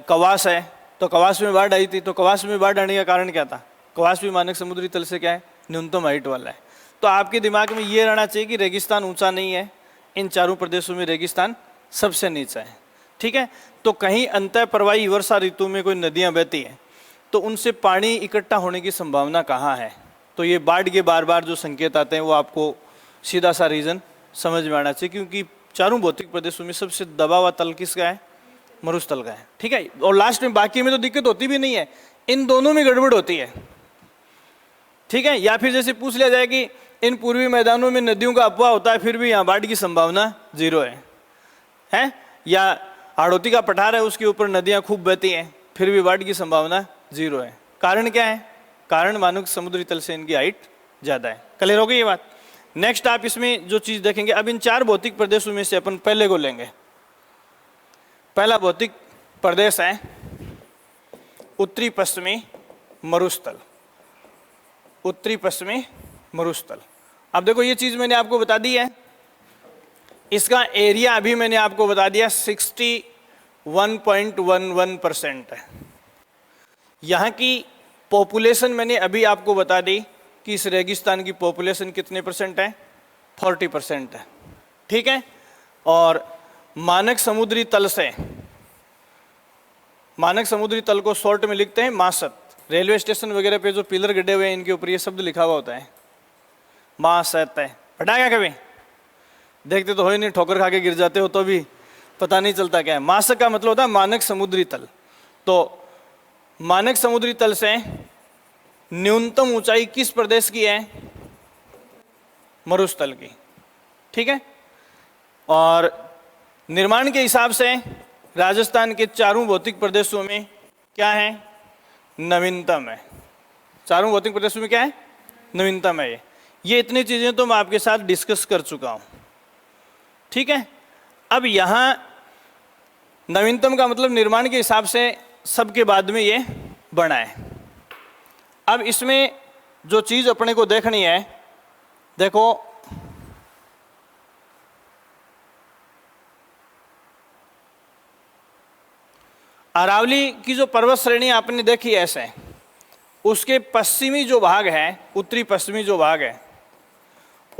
कवास है, तो कवास में बाढ़ आई थी। तो कवास में बाढ़ आने का कारण क्या था? कवास भी मानक समुद्री तल से क्या है? न्यूनतम हाइट वाला है। तो आपके दिमाग में ये रहना चाहिए कि रेगिस्तान ऊंचा नहीं है, इन चारों प्रदेशों में रेगिस्तान सबसे नीचा है, ठीक है? तो कहीं अंतः प्रवाही वर्षा ऋतु में कोई नदियाँ बहती हैं तो उनसे पानी इकट्ठा होने की संभावना कहाँ है? तो ये बाढ़ के बार बार जो संकेत आते हैं वो आपको सीधा सा रीज़न समझ में आना चाहिए, क्योंकि चारों भौतिक प्रदेशों में सबसे दबा हुआ तल किसका है? मरुस्थल का है, ठीक है? और लास्ट में बाकी में तो दिक्कत होती भी नहीं है, इन दोनों में गड़बड़ होती है, ठीक है? या फिर जैसे पूछ लिया जाए कि इन पूर्वी मैदानों में नदियों का अपवाह होता है फिर भी यहाँ बाढ़ की संभावना 0 है? या हाड़ौती का पठार है उसके ऊपर नदियाँ खूब बहती हैं फिर भी बाढ़ की संभावना 0 है। कारण क्या है? कारण मानक समुद्री तल से इनकी हाइट ज़्यादा है। क्लियर हो गई ये बात? नेक्स्ट आप इसमें जो चीज़ देखेंगे, अब इन 4 भौतिक प्रदेशों में से अपन पहले को लेंगे। पहला भौतिक प्रदेश है उत्तरी पश्चिमी मरुस्थल। उत्तरी पश्चिमी मरुस्थल। अब देखो ये चीज मैंने आपको बता दी है, इसका एरिया अभी मैंने आपको बता दिया 61.11% है। यहाँ की पॉपुलेशन मैंने अभी आपको बता दी कि इस रेगिस्तान की पॉपुलेशन कितने परसेंट है, 40% है, ठीक है। और मानक समुद्री तल से, मानक समुद्री तल को शॉर्ट में लिखते हैं मासत। रेलवे स्टेशन वगैरह पे जो पिलर गड्ढे हुए हैं इनके ऊपर ये शब्द लिखा हुआ होता है, मासत है। पढ़ा क्या कभी? देखते तो हो ही नहीं, ठोकर खा के गिर जाते हो तो भी पता नहीं चलता क्या है। मासक का मतलब होता है मानक समुद्री तल। तो मानक समुद्री तल से न्यूनतम ऊंचाई किस प्रदेश की है? मरुस्थल की, ठीक है। और निर्माण के हिसाब से राजस्थान के चारों भौतिक प्रदेशों में क्या है? नवीनतम है। चारों भौतिक प्रदेशों में क्या है? नवीनतम है। ये इतनी चीजें तो मैं आपके साथ डिस्कस कर चुका हूं, ठीक है। अब यहां नवीनतम का मतलब निर्माण के हिसाब से सबके बाद में ये बना है। अब इसमें जो चीज अपने को देखनी है, देखो अरावली की जो पर्वत श्रेणी आपने देखी ऐसे, उसके पश्चिमी जो भाग है, उत्तरी पश्चिमी जो भाग है,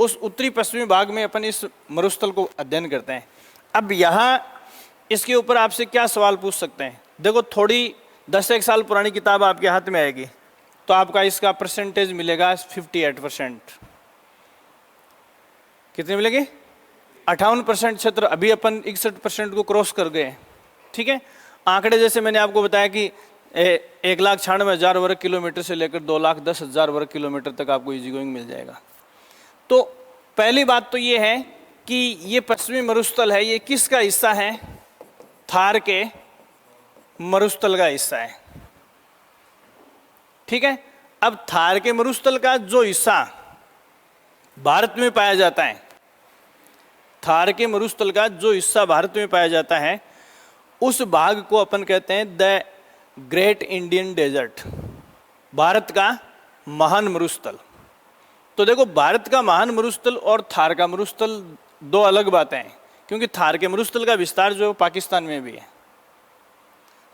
उस उत्तरी पश्चिमी भाग में अपन इस मरुस्थल को अध्ययन करते हैं। अब यहाँ इसके ऊपर आपसे क्या सवाल पूछ सकते हैं? देखो थोड़ी 10-1 साल पुरानी किताब आपके हाथ में आएगी तो आपका इसका परसेंटेज मिलेगा 58%। कितनी मिलेगी? 58% क्षेत्र। अभी अपन 61% को क्रॉस कर गए, ठीक है। आंकड़े जैसे मैंने आपको बताया कि 1,96,000 वर्ग किलोमीटर से लेकर 2,10,000 वर्ग किलोमीटर तक आपको इजी गोइंग मिल जाएगा। तो पहली बात तो ये है कि ये पश्चिमी मरुस्थल है, ये किसका हिस्सा है? थार के मरुस्थल का हिस्सा है, ठीक है। अब थार के मरुस्थल का जो हिस्सा भारत में पाया जाता है, थार के मरुस्थल का जो हिस्सा भारत में पाया जाता है, उस भाग को अपन कहते हैं the great Indian desert, Bharat का महान मरुस्थल। तो देखो भारत का महान मरुस्थल और थार का मरुस्थल दो अलग बातें हैं, क्योंकि थार के मरुस्थल का विस्तार जो पाकिस्तान में भी है।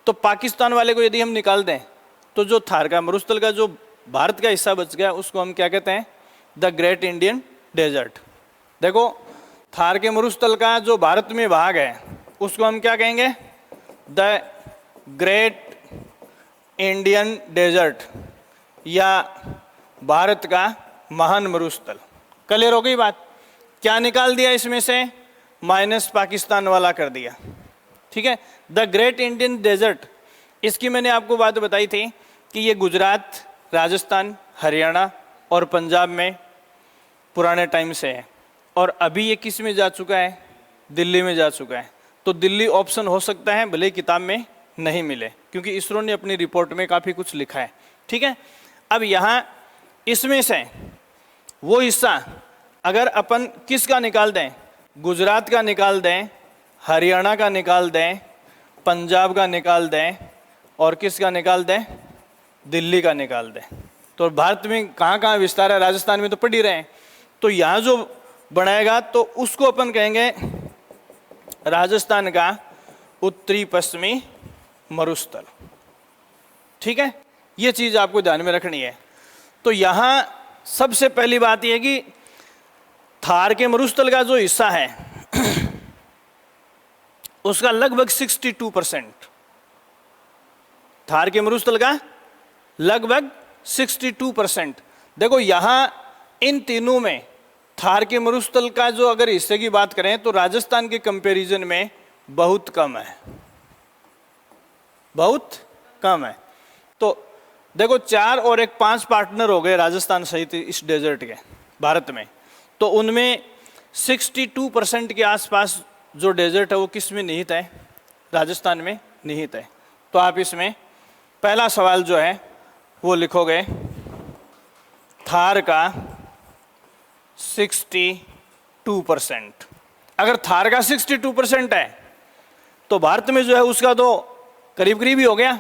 तो पाकिस्तान वाले को यदि हम निकाल दें तो जो थार का मरुस्थल का जो भारत का हिस्सा बच गया उसको हम क्या कहते हैं? The great Indian desert. देखो थार के मरुस्थल का जो भारत में भाग है उसको हम क्या कहेंगे? द ग्रेट इंडियन डेजर्ट या भारत का महान मरुस्थल। क्लियर हो गई बात? क्या निकाल दिया इसमें से? माइनस पाकिस्तान वाला कर दिया, ठीक है। द ग्रेट इंडियन डेजर्ट, इसकी मैंने आपको बात बताई थी कि ये गुजरात, राजस्थान, हरियाणा और पंजाब में पुराने टाइम से है, और अभी ये किस में जा चुका है? दिल्ली में जा चुका है। तो दिल्ली ऑप्शन हो सकता है, भले किताब में नहीं मिले, क्योंकि इसरो ने अपनी रिपोर्ट में काफ़ी कुछ लिखा है, ठीक है। अब यहाँ इसमें से वो हिस्सा अगर अपन किसका निकाल दें? गुजरात का निकाल दें, हरियाणा का निकाल दें, पंजाब का निकाल दें और किसका निकाल दें? दिल्ली का निकाल दें, तो भारत में कहाँ कहाँ विस्तार है? राजस्थान में तो पढ़ ही रहे हैं। तो यहाँ जो बनाएगा तो उसको अपन कहेंगे राजस्थान का उत्तरी पश्चिमी मरुस्थल, ठीक है। ये चीज़ आपको ध्यान में रखनी है। तो यहाँ सबसे पहली बात यह है कि थार के मरुस्थल का जो हिस्सा है उसका लगभग 62%, थार के मरुस्थल का लगभग 62%। देखो यहां इन तीनों में थार के मरुस्थल का जो अगर हिस्से की बात करें तो राजस्थान के कंपैरिजन में बहुत कम है, बहुत कम है। तो देखो 4 और 1 5 पार्टनर हो गए राजस्थान सहित इस डेजर्ट के भारत में, तो उनमें 62% के आसपास जो डेजर्ट है वो किस में निहित है? राजस्थान में निहित है। तो आप इसमें पहला सवाल जो है वो लिखोगे थार का 62%। अगर थार का 62% है तो भारत में जो है उसका तो करीब करीब ही हो गया।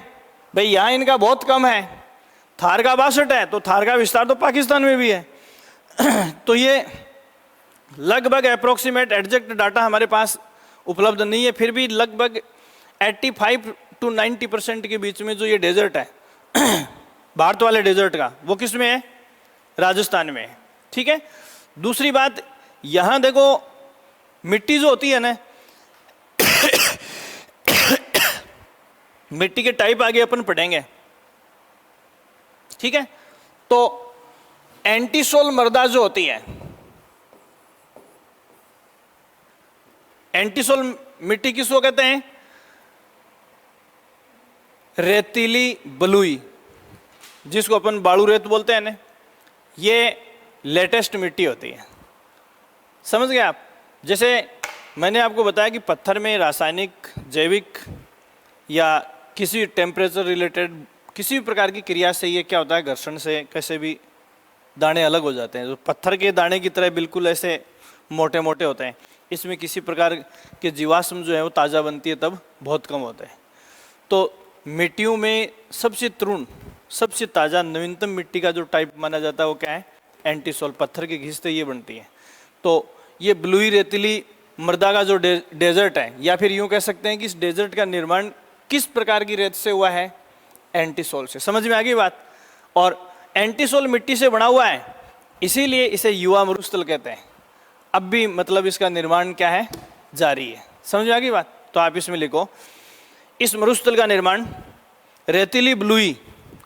भाई यहाँ इनका बहुत कम है, थार का 62 है, तो थार का विस्तार तो पाकिस्तान में भी है। तो ये लगभग अप्रोक्सीमेट एग्जैक्ट डाटा हमारे पास उपलब्ध नहीं है, फिर भी लगभग 85 to 90% के बीच में जो ये डेजर्ट है भारत वाले डेजर्ट का, वो किस में है? राजस्थान में है। ठीक है। दूसरी बात, यहां देखो मिट्टी जो होती है ना, मिट्टी के टाइप आगे अपन पढ़ेंगे। ठीक है। तो एंटीसोल मृदा जो होती है, एंटीसोल मिट्टी किसको कहते हैं? रेतीली बलुई, जिसको अपन बालू रेत बोलते हैं ना, ये लेटेस्ट मिट्टी होती है। समझ गए आप? जैसे मैंने आपको बताया कि पत्थर में रासायनिक, जैविक या किसी टेम्परेचर रिलेटेड किसी भी प्रकार की क्रिया से ये क्या होता है, घर्षण से कैसे भी दाने अलग हो जाते हैं। तो पत्थर के दाने की तरह बिल्कुल ऐसे मोटे मोटे होते हैं। इसमें किसी प्रकार के जीवाश्म जो है वो ताज़ा बनती है तब बहुत कम होते हैं। तो मिट्टियों में सबसे तरुण, सबसे ताज़ा, नवीनतम मिट्टी का जो टाइप माना जाता है वो क्या है? एंटीसोल। पत्थर के घिसते ये बनती है। तो ये ब्लूई रेतीली मृदा का जो डेजर्ट है, या फिर यूँ कह सकते हैं कि इस डेजर्ट का निर्माण किस प्रकार की रेत से हुआ है? एंटीसोल से। समझ में आ गई बात? और एंटीसोल मिट्टी से बना हुआ है, इसीलिए इसे युवा मरुस्थल कहते हैं। अब भी मतलब इसका निर्माण क्या है? जारी है। समझ में आ गई बात? तो आप इसमें लिखो, इस मरुस्थल का निर्माण रेतीली ब्लूई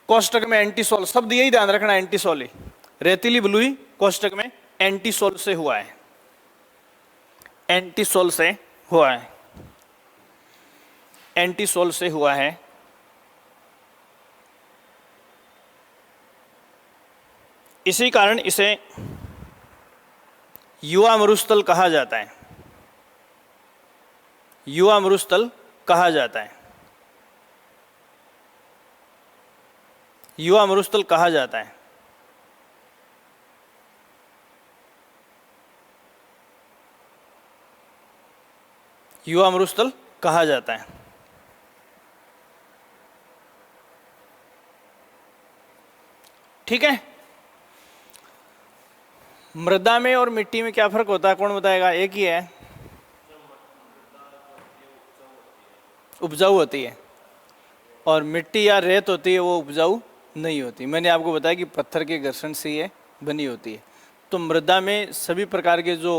कोष्टक में एंटीसोल, शब्द यही ध्यान रखना, एंटीसोल ही, रेतीली ब्लूई कोष्टक में एंटीसोल से हुआ है। एंटीसोल से हुआ है, एंटीसोल से हुआ है। इसी कारण इसे युवा मरुस्थल कहा जाता है। युवा मरुस्थल कहा जाता है। युवा मरुस्थल कहा जाता है। युवा मरुस्थल कहा जाता है। ठीक है। मृदा में और मिट्टी में क्या फर्क होता है, कौन बताएगा? एक ही है, उपजाऊ होती है, और मिट्टी या रेत होती है वो उपजाऊ नहीं होती। मैंने आपको बताया कि पत्थर के घर्षण से ये बनी होती है। तो मृदा में सभी प्रकार के जो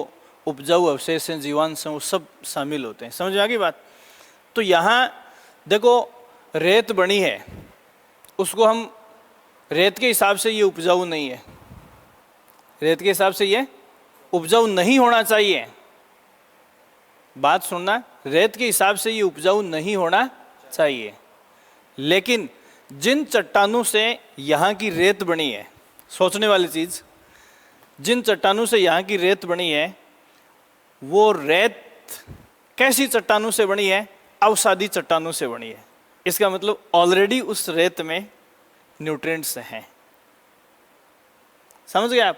उपजाऊ अवशेष हैं, जीवांश हैं, वो सब शामिल होते हैं। समझ में आ गई बात? तो यहाँ देखो रेत बनी है, उसको हम रेत के हिसाब से ये उपजाऊ नहीं है, रेत के हिसाब से ये उपजाऊ नहीं होना चाहिए। बात सुनना, रेत के हिसाब से ये उपजाऊ नहीं होना चाहिए। लेकिन जिन चट्टानों से यहाँ की रेत बनी है, सोचने वाली चीज, जिन चट्टानों से यहाँ की रेत बनी है, वो रेत कैसी चट्टानों से बनी है? अवसादी चट्टानों से बनी है। इसका मतलब ऑलरेडी उस रेत में न्यूट्रिएंट्स हैं। समझ गए आप?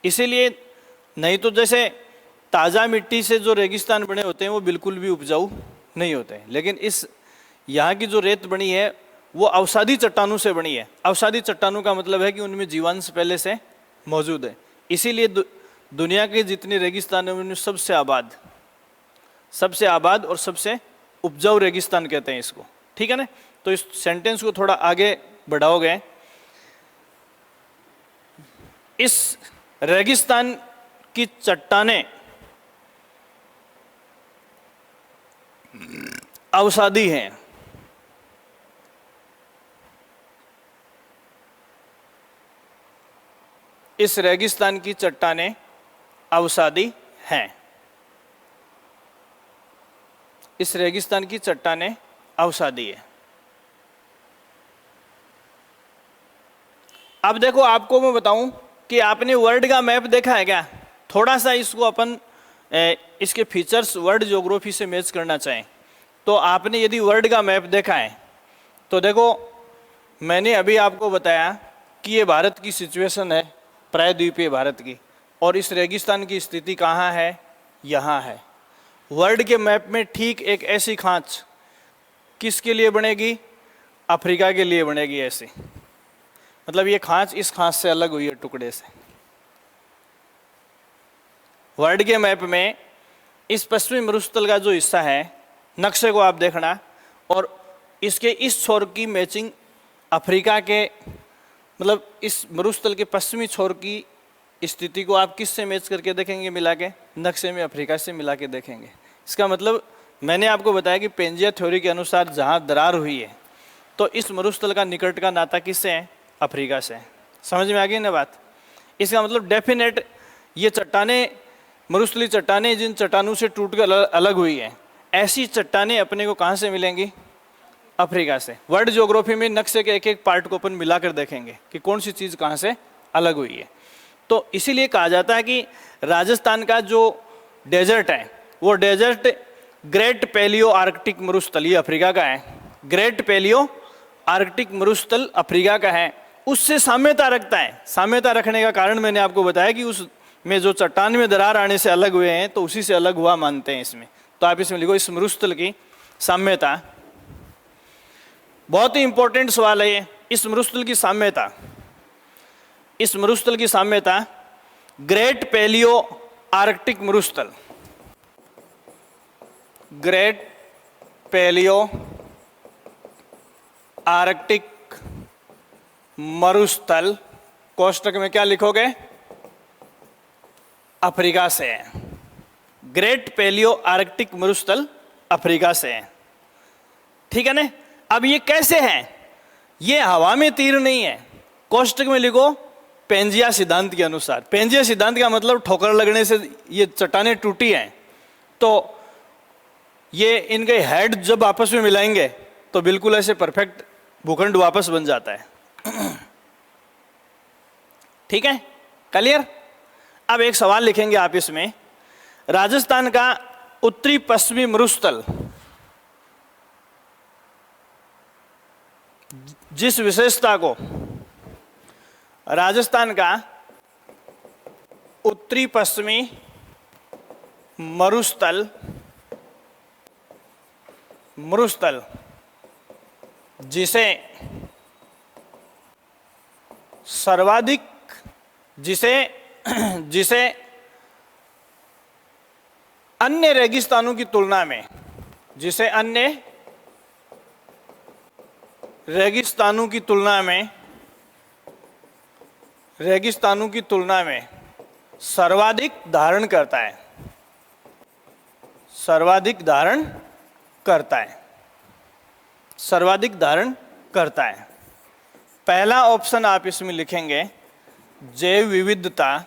इसीलिए नहीं तो जैसे ताज़ा मिट्टी से जो रेगिस्तान बने होते हैं वो बिल्कुल भी उपजाऊ नहीं होते हैं। लेकिन इस यहाँ की जो रेत बनी है वो अवसादी चट्टानों से बनी है। अवसादी चट्टानों का मतलब है कि उनमें जीवांश पहले से मौजूद है। इसीलिए दुनिया के जितने रेगिस्तान हैं उनमें सबसे आबाद और सबसे उपजाऊ रेगिस्तान कहते हैं इसको। ठीक है ना? तो इस सेंटेंस को थोड़ा आगे बढ़ाओगे, इस रेगिस्तान की चट्टानें अवसादी हैं। इस रेगिस्तान की चट्टानें अवसादी हैं। इस रेगिस्तान की चट्टानें अवसादी है। अब देखो, आपको मैं बताऊं कि आपने वर्ल्ड का मैप देखा है क्या? थोड़ा सा इसको अपन इसके फीचर्स वर्ल्ड ज्योग्राफी से मैच करना चाहें तो आपने यदि वर्ल्ड का मैप देखा है तो देखो, मैंने अभी आपको बताया कि ये भारत की सिचुएशन है, प्रायद्वीपीय भारत की, और इस रेगिस्तान की स्थिति कहाँ है? यहाँ है। वर्ल्ड के मैप में ठीक एक ऐसी खांच किसके लिए बनेगी? अफ्रीका के लिए बनेगी ऐसी। मतलब ये खांच इस खांच से अलग हुई है टुकड़े से। वर्ल्ड के मैप में इस पश्चिमी मरुस्थल का जो हिस्सा है, नक्शे को आप देखना, और इसके इस छोर की मैचिंग अफ्रीका के, मतलब इस मरुस्थल के पश्चिमी छोर की स्थिति को आप किससे मैच करके देखेंगे, मिला के नक्शे में अफ्रीका से मिला के देखेंगे। इसका मतलब मैंने आपको बताया कि पेंजिया थ्योरी के अनुसार जहाँ दरार हुई है तो इस मरुस्थल का निकट का नाता किससे है, अफ्रीका से है। समझ में आ गई ना बात। इसका मतलब डेफिनेट ये चट्टानें, मरुस्थलीय चट्टानें जिन चट्टानों से टूटकर अलग हुई है, ऐसी चट्टानें अपने को कहाँ से मिलेंगी, अफ्रीका से। वर्ल्ड ज्योग्राफी में नक्शे के एक एक पार्ट को अपन मिलाकर देखेंगे कि कौन सी चीज़ कहाँ से अलग हुई है। तो इसीलिए कहा जाता है कि राजस्थान का जो डेजर्ट है वो डेजर्ट ग्रेट पैलियो आर्कटिक मरुस्थल, ये अफ्रीका का है, ग्रेट पैलियो आर्कटिक मरुस्थल अफ्रीका का है, उससे साम्यता रखता है। साम्यता रखने का कारण मैंने आपको बताया कि उस में जो चट्टान में दरार आने से अलग हुए हैं तो उसी से अलग हुआ मानते हैं इसमें। तो आप इसमें लिखो इस मरुस्थल की साम्यता। बहुत ही इंपॉर्टेंट सवाल है ये, इस मरुस्थल की साम्यता। इस मरुस्थल की साम्यता ग्रेट पैलियो आर्कटिक मरुस्थल, ग्रेट पैलियो आर्कटिक मरुस्थल, कोष्टक में क्या लिखोगे, अफ्रीका से है। ग्रेट पैलियो आर्कटिक मरुस्थल अफ्रीका से है, ठीक है ना। अब ये कैसे है, ये हवा में तीर नहीं है। कोष्टक में लिखो पेंजिया सिद्धांत के अनुसार। पेंजिया सिद्धांत का मतलब ठोकर लगने से ये चट्टानें टूटी हैं, तो ये इनके हेड जब आपस में मिलाएंगे तो बिल्कुल ऐसे परफेक्ट भूखंड वापस बन जाता है। ठीक है, क्लियर। अब एक सवाल लिखेंगे आप इसमें, राजस्थान का उत्तरी पश्चिमी मरुस्थल जिस विशेषता को, राजस्थान का उत्तरी पश्चिमी मरुस्थल जिसे सर्वाधिक, जिसे अन्य रेगिस्तानों की तुलना में, जिसे अन्य रेगिस्तानों की तुलना में सर्वाधिक धारण करता है, सर्वाधिक धारण करता है। पहला ऑप्शन आप इसमें लिखेंगे जैव विविधता,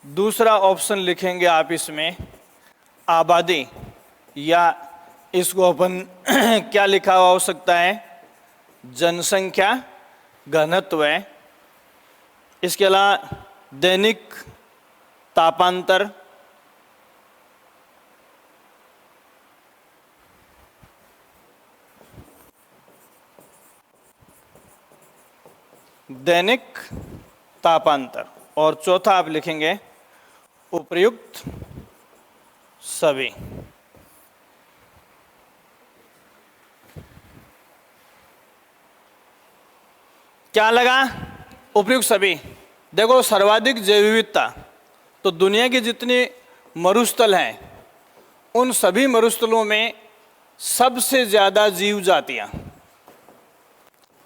दूसरा ऑप्शन लिखेंगे आप इसमें आबादी, या इसको अपन क्या लिखा हुआ हो सकता है, जनसंख्या घनत्व। इसके अलावा दैनिक तापांतर, दैनिक तापांतर, और चौथा आप लिखेंगे उपर्युक्त सभी। क्या लगा, उपयुक्त सभी। देखो सर्वाधिक जैव विविधता, तो दुनिया के जितने मरुस्थल हैं उन सभी मरुस्थलों में सबसे ज्यादा जीव जातियां,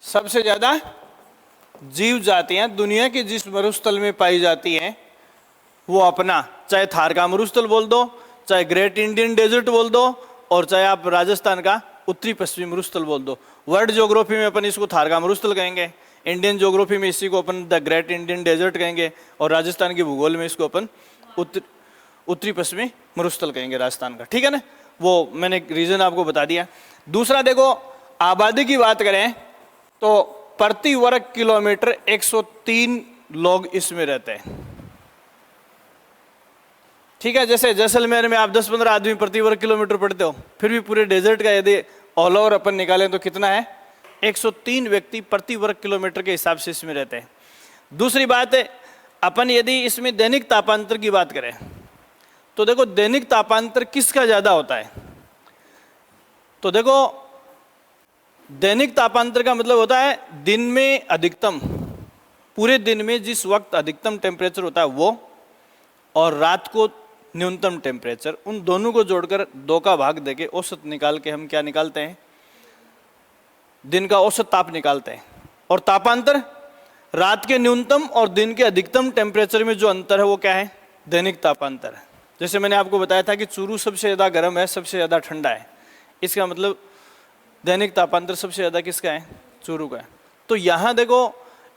सबसे ज्यादा जीव जातियां दुनिया के जिस मरुस्थल में पाई जाती हैं वो अपना, चाहे थार का मरुस्थल बोल दो, चाहे ग्रेट इंडियन डेजर्ट बोल दो, और चाहे आप राजस्थान का उत्तरी पश्चिमी मरुस्थल बोल दो। वर्ल्ड ज्योग्राफी में अपन इसको थार का मरुस्थल कहेंगे, इंडियन ज्योग्राफी में इसी को अपन द ग्रेट इंडियन डेजर्ट कहेंगे, और राजस्थान के भूगोल में इसको अपन उत्तरी पश्चिमी मरुस्थल कहेंगे राजस्थान का। ठीक है ना, वो मैंने रीजन आपको बता दिया। दूसरा देखो, आबादी की बात करें तो प्रति वर्ग किलोमीटर 103 लोग इसमें रहते हैं। ठीक है, जैसे जैसलमेर में आप 10-15 आदमी प्रति वर्ग किलोमीटर पढ़ते हो, फिर भी पूरे डेजर्ट का यदि ऑल ओवर अपन निकालें तो कितना है, 103 व्यक्ति प्रति वर्ग किलोमीटर के हिसाब से इसमें रहते हैं। दूसरी बात है, अपन यदि इसमें दैनिक तापांतर की बात करें तो देखो दैनिक तापांतर किसका ज्यादा होता है, तो देखो दैनिक तापांतर का मतलब होता है दिन में अधिकतम, पूरे दिन में जिस वक्त अधिकतम टेम्परेचर होता है वो, और रात को न्यूनतम टेम्परेचर, उन दोनों को जोड़कर 2 का भाग देके औसत निकाल के हम क्या निकालते हैं, दिन का औसत ताप निकालते हैं। और तापांतर रात के न्यूनतम और दिन के अधिकतम टेम्परेचर में जो अंतर है वो क्या है, दैनिक तापांतर है। जैसे मैंने आपको बताया था कि चूरू सबसे ज़्यादा गर्म है, सबसे ज़्यादा ठंडा है, इसका मतलब दैनिक तापांतर सबसे ज़्यादा किसका है, चूरू का है। तो यहाँ देखो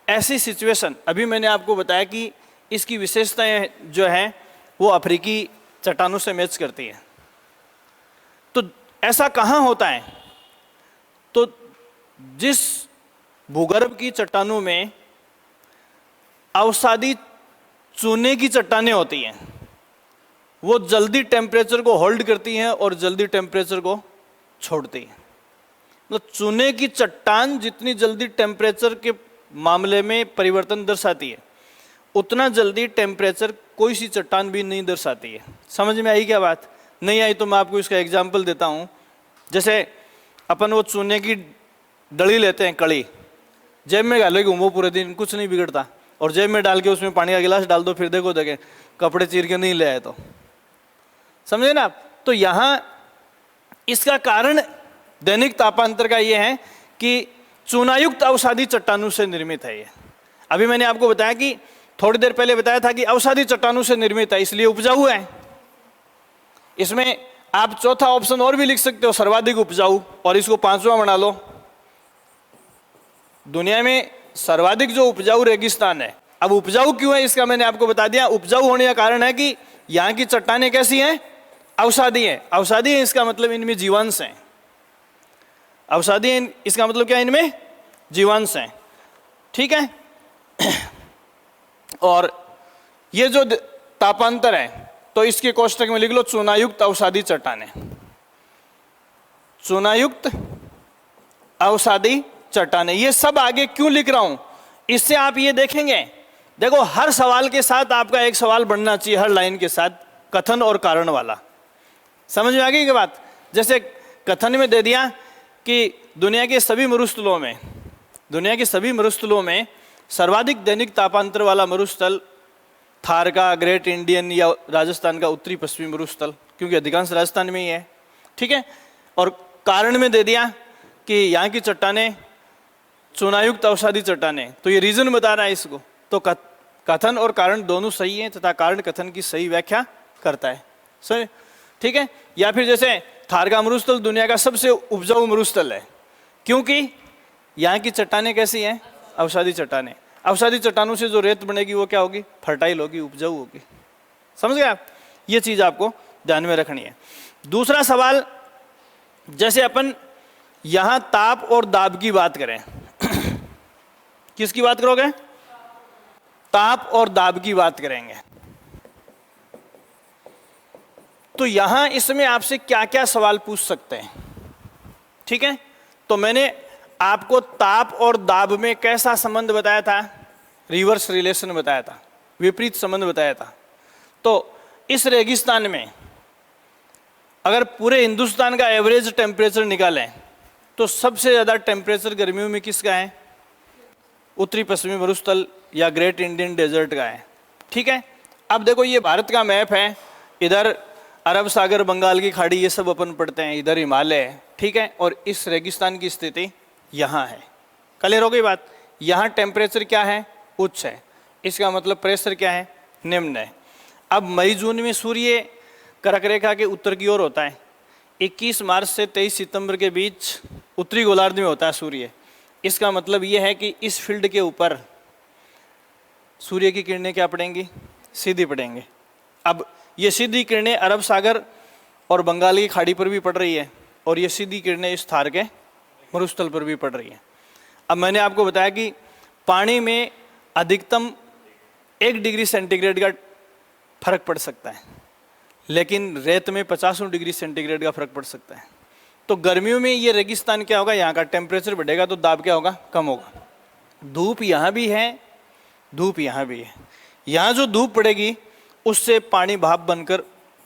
ऐसी सिचुएशन, अभी मैंने आपको बताया कि इसकी विशेषताएं जो हैं वो अफ्रीकी चट्टानों से मैच करती है। तो ऐसा कहाँ होता है, तो जिस भूगर्भ की चट्टानों में अवसादी चूने की चट्टानें होती हैं, वो जल्दी टेम्परेचर को होल्ड करती हैं और जल्दी टेम्परेचर को छोड़ती हैं। मतलब चूने की चट्टान जितनी जल्दी टेम्परेचर के मामले में परिवर्तन दर्शाती है, उतना जल्दी टेम्परेचर कोई सी चट्टान भी नहीं दर्शाती है। समझ में आई क्या बात? नहीं आई तो मैं आपको इसका एग्जाम्पल देता हूँ। जैसे अपन वो चूने की डली लेते हैं, कड़ी, जेब में डालो घूमो पूरे दिन, कुछ नहीं बिगड़ता, और जेब में डाल के उसमें पानी का गिलास डाल दो, फिर देखो देखें कपड़े चीर के नहीं ले आए तो, समझे ना आप? तो यहाँ इसका कारण दैनिक तापांतर का ये है कि चूनायुक्त अवसादी चट्टानों से निर्मित है ये। अभी मैंने आपको बताया कि थोड़ी देर पहले बताया था कि अवसादी चट्टानों से निर्मित है, इसलिए उपजाऊ है। इसमें आप चौथा ऑप्शन और भी लिख सकते हो, सर्वाधिक उपजाऊ, और इसको 5वां बना लो। दुनिया में सर्वाधिक जो उपजाऊ रेगिस्तान है। अब उपजाऊ क्यों है इसका मैंने आपको बता दिया। उपजाऊ होने का कारण है कि यहाँ की चट्टानें कैसी हैं, अवसादी हैं। अवसादी है इसका मतलब इनमें जीवांश हैं। अवसादी है इसका मतलब क्या, इनमें जीवांश हैं, ठीक है। और ये जो तापांतर है, तो इसके कोष्टक में लिख लो चूनायुक्त अवसादी चट्टानें, चूनायुक्त अवसादी चट्टानें। ये सब आगे क्यों लिख रहा हूं, इससे आप ये देखेंगे, देखो हर सवाल के साथ आपका एक सवाल बनना चाहिए, हर लाइन के साथ कथन और कारण वाला। समझ में आ गई क्या बात? जैसे कथन में दे दिया कि दुनिया के सभी मरुस्थलों में, दुनिया के सभी मरुस्थलों में सर्वाधिक दैनिक तापांतर वाला मरुस्थल थार का, ग्रेट इंडियन या राजस्थान का उत्तरी पश्चिमी मरुस्थल, क्योंकि अधिकांश राजस्थान में ही है, ठीक है। और कारण में दे दिया कि यहाँ की चट्टानें चूनायुक्त अवसादी चट्टानें, तो ये रीजन बता रहा है इसको। तो कथन और कारण दोनों सही हैं तथा कारण कथन की सही व्याख्या करता है, सही, ठीक है। या फिर जैसे थार का मरुस्थल दुनिया का सबसे उपजाऊ मरुस्थल है, क्योंकि यहाँ की चट्टानें कैसी हैं, अवसादी चट्टानें। अवसादी चट्टानों से जो रेत बनेगी वो क्या होगी, फर्टाइल होगी, उपजाऊ होगी। समझ गए आप? ये चीज आपको ध्यान में रखनी है। दूसरा सवाल, जैसे अपन यहां ताप और दाब की बात करें, किसकी बात करोगे, ताप और दाब की बात करेंगे, तो यहां इसमें आपसे क्या क्या सवाल पूछ सकते हैं, ठीक है। तो मैंने आपको ताप और दाब में कैसा संबंध बताया था, रिवर्स रिलेशन बताया था, विपरीत संबंध बताया था। तो इस रेगिस्तान में अगर पूरे हिंदुस्तान का एवरेज टेम्परेचर निकालें तो सबसे ज़्यादा टेम्परेचर गर्मियों में किसका है, उत्तरी पश्चिमी मरुस्थल या ग्रेट इंडियन डेजर्ट का है, ठीक है। अब देखो ये भारत का मैप है, इधर अरब सागर, बंगाल की खाड़ी, ये सब अपन पढ़ते हैं, इधर हिमालय है, ठीक है। और इस रेगिस्तान की स्थिति यहाँ है। क्लियर हो गई बात? यहाँ टेम्परेचर क्या है, उच्च है, इसका मतलब प्रेशर क्या है, निम्न है। अब मई जून में सूर्य कर्क रेखा के उत्तर की ओर होता है, 21 मार्च से 23 सितंबर के बीच उत्तरी गोलार्ध में होता है सूर्य। इसका मतलब ये है कि इस फील्ड के ऊपर सूर्य की किरणें क्या पड़ेंगी, सीधी पड़ेंगे। अब ये सीधी किरणें अरब सागर और बंगाल की खाड़ी पर भी पड़ रही है, और ये सीधी किरणें इस थार के मरुस्थल पर भी पड़ रही है। अब मैंने आपको बताया कि पानी में अधिकतम 1 डिग्री सेंटीग्रेड का फर्क पड़ सकता है, लेकिन रेत में 50 डिग्री सेंटीग्रेड का फर्क पड़ सकता है। तो गर्मियों में ये रेगिस्तान क्या होगा, यहाँ का टेम्परेचर बढ़ेगा तो दाब क्या होगा, कम होगा। धूप यहाँ भी है, धूप यहाँ भी है, यहाँ जो धूप पड़ेगी उससे पानी भाप बनकर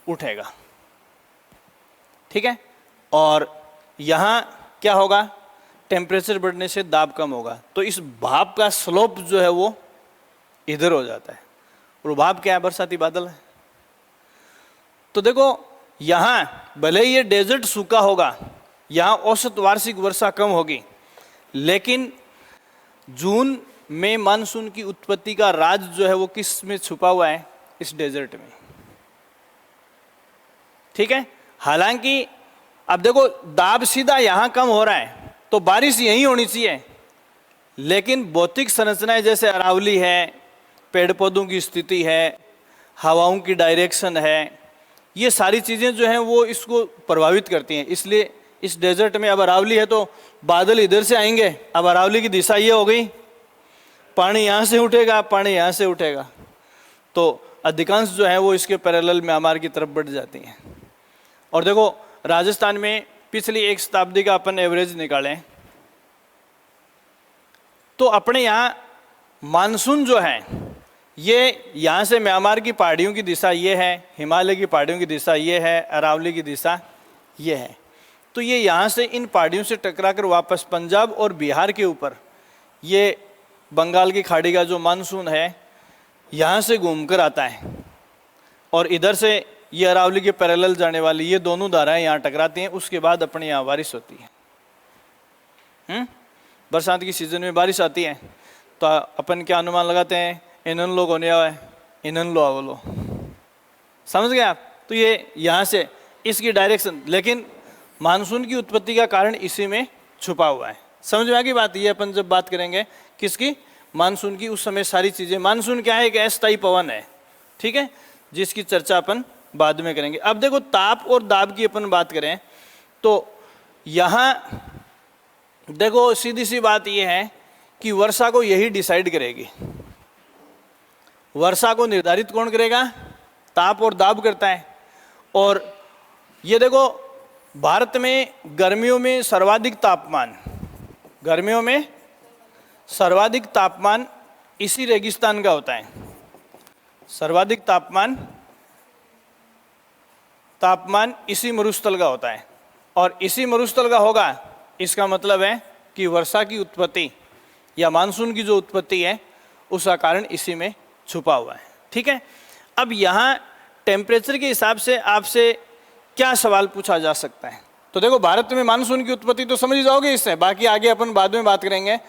उठेगा, ठीक है। और यहाँ क्या होगा, टेम्परेचर बढ़ने से दाब कम होगा, तो इस भाप का स्लोप जो है वो इधर हो जाता है। और भाप क्या है? बरसाती बादल है। तो देखो यहां भले ही ये डेजर्ट सूखा होगा, यहां औसत वार्षिक वर्षा कम होगी, लेकिन जून में मानसून की उत्पत्ति का राज जो है वो किस में छुपा हुआ है? इस डेजर्ट में। ठीक है। हालांकि अब देखो दाब सीधा यहां कम हो रहा है तो बारिश यहीं होनी चाहिए, लेकिन भौतिक संरचनाएं जैसे अरावली है, पेड़ पौधों की स्थिति है, हवाओं की डायरेक्शन है, ये सारी चीजें जो हैं वो इसको प्रभावित करती हैं। इसलिए इस डेजर्ट में अब अरावली है तो बादल इधर से आएंगे, अब अरावली की दिशा ये हो गई, पानी यहाँ से उठेगा, पानी यहाँ से उठेगा, तो अधिकांश जो है वो इसके पैरेलल म्यांमार की तरफ बढ़ जाती हैं। और देखो राजस्थान में पिछली एक शताब्दी का अपन एवरेज निकालें तो अपने यहाँ मानसून जो है ये यहाँ से म्यांमार की पहाड़ियों की दिशा ये है, हिमालय की पहाड़ियों की दिशा ये है, अरावली की दिशा ये है। तो ये यहाँ से इन पहाड़ियों से टकराकर वापस पंजाब और बिहार के ऊपर ये बंगाल की खाड़ी का जो मानसून है यहाँ से घूमकर आता है, और इधर से ये अरावली के पैरेलल जाने वाली ये दोनों धाराएं यहाँ टकराती हैं। उसके बाद अपने यहाँ बारिश होती है। बरसात की सीजन में बारिश आती है तो अपन क्या अनुमान लगाते हैं? इन्हन लोग होने आए, इन्हन लो आवलो, समझ गए आप? तो ये यहाँ से इसकी डायरेक्शन, लेकिन मानसून की उत्पत्ति का कारण इसी में छुपा हुआ है। समझ में आ गई बात? ये अपन जब बात करेंगे किसकी? मानसून की, उस समय सारी चीजें, मानसून क्या है? एक अस्थायी पवन है, ठीक है, जिसकी चर्चा अपन बाद में करेंगे। अब देखो ताप और दाब की अपन बात करें तो यहाँ देखो सीधी सी बात यह है कि वर्षा को यही डिसाइड करेगी। वर्षा को निर्धारित कौन करेगा? ताप और दाब करता है। और ये देखो भारत में गर्मियों में सर्वाधिक तापमान, गर्मियों में सर्वाधिक तापमान इसी रेगिस्तान का होता है। सर्वाधिक तापमान इसी मरुस्थल का होता है, और इसी मरुस्थल का होगा, इसका मतलब है कि वर्षा की उत्पत्ति या मानसून की जो उत्पत्ति है उसका कारण इसी में छुपा हुआ है। ठीक है। अब यहाँ टेम्परेचर के हिसाब से आपसे क्या सवाल पूछा जा सकता है? तो देखो भारत में मानसून की उत्पत्ति तो समझ जाओगे इससे, बाकी आगे अपन बाद में बात करेंगे।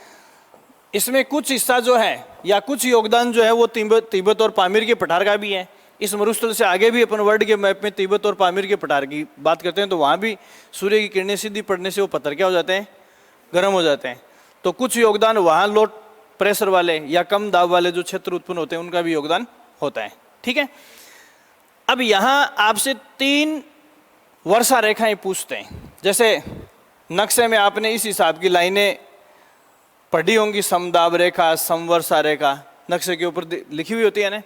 इसमें कुछ हिस्सा जो है या कुछ योगदान जो है वो तिब्बत और पामीर के पठार का भी है। इस मरुस्थल से आगे भी अपन वर्ल्ड के मैप में तिब्बत और पामीर के पठार की बात करते हैं तो वहाँ भी सूर्य की किरणें सीधी पड़ने से वो पत्थर क्या हो जाते हैं? गर्म हो जाते हैं। तो कुछ योगदान वहाँ लो प्रेशर वाले या कम दाब वाले जो क्षेत्र उत्पन्न होते हैं उनका भी योगदान होता है। ठीक है। अब यहाँ आपसे 3 वर्षा रेखाएं पूछते हैं। जैसे नक्शे में आपने इस हिसाब की लाइनें पढ़ी होंगी, समदाब रेखा, समवर्षा रेखा, नक्शे के ऊपर लिखी हुई होती है ना।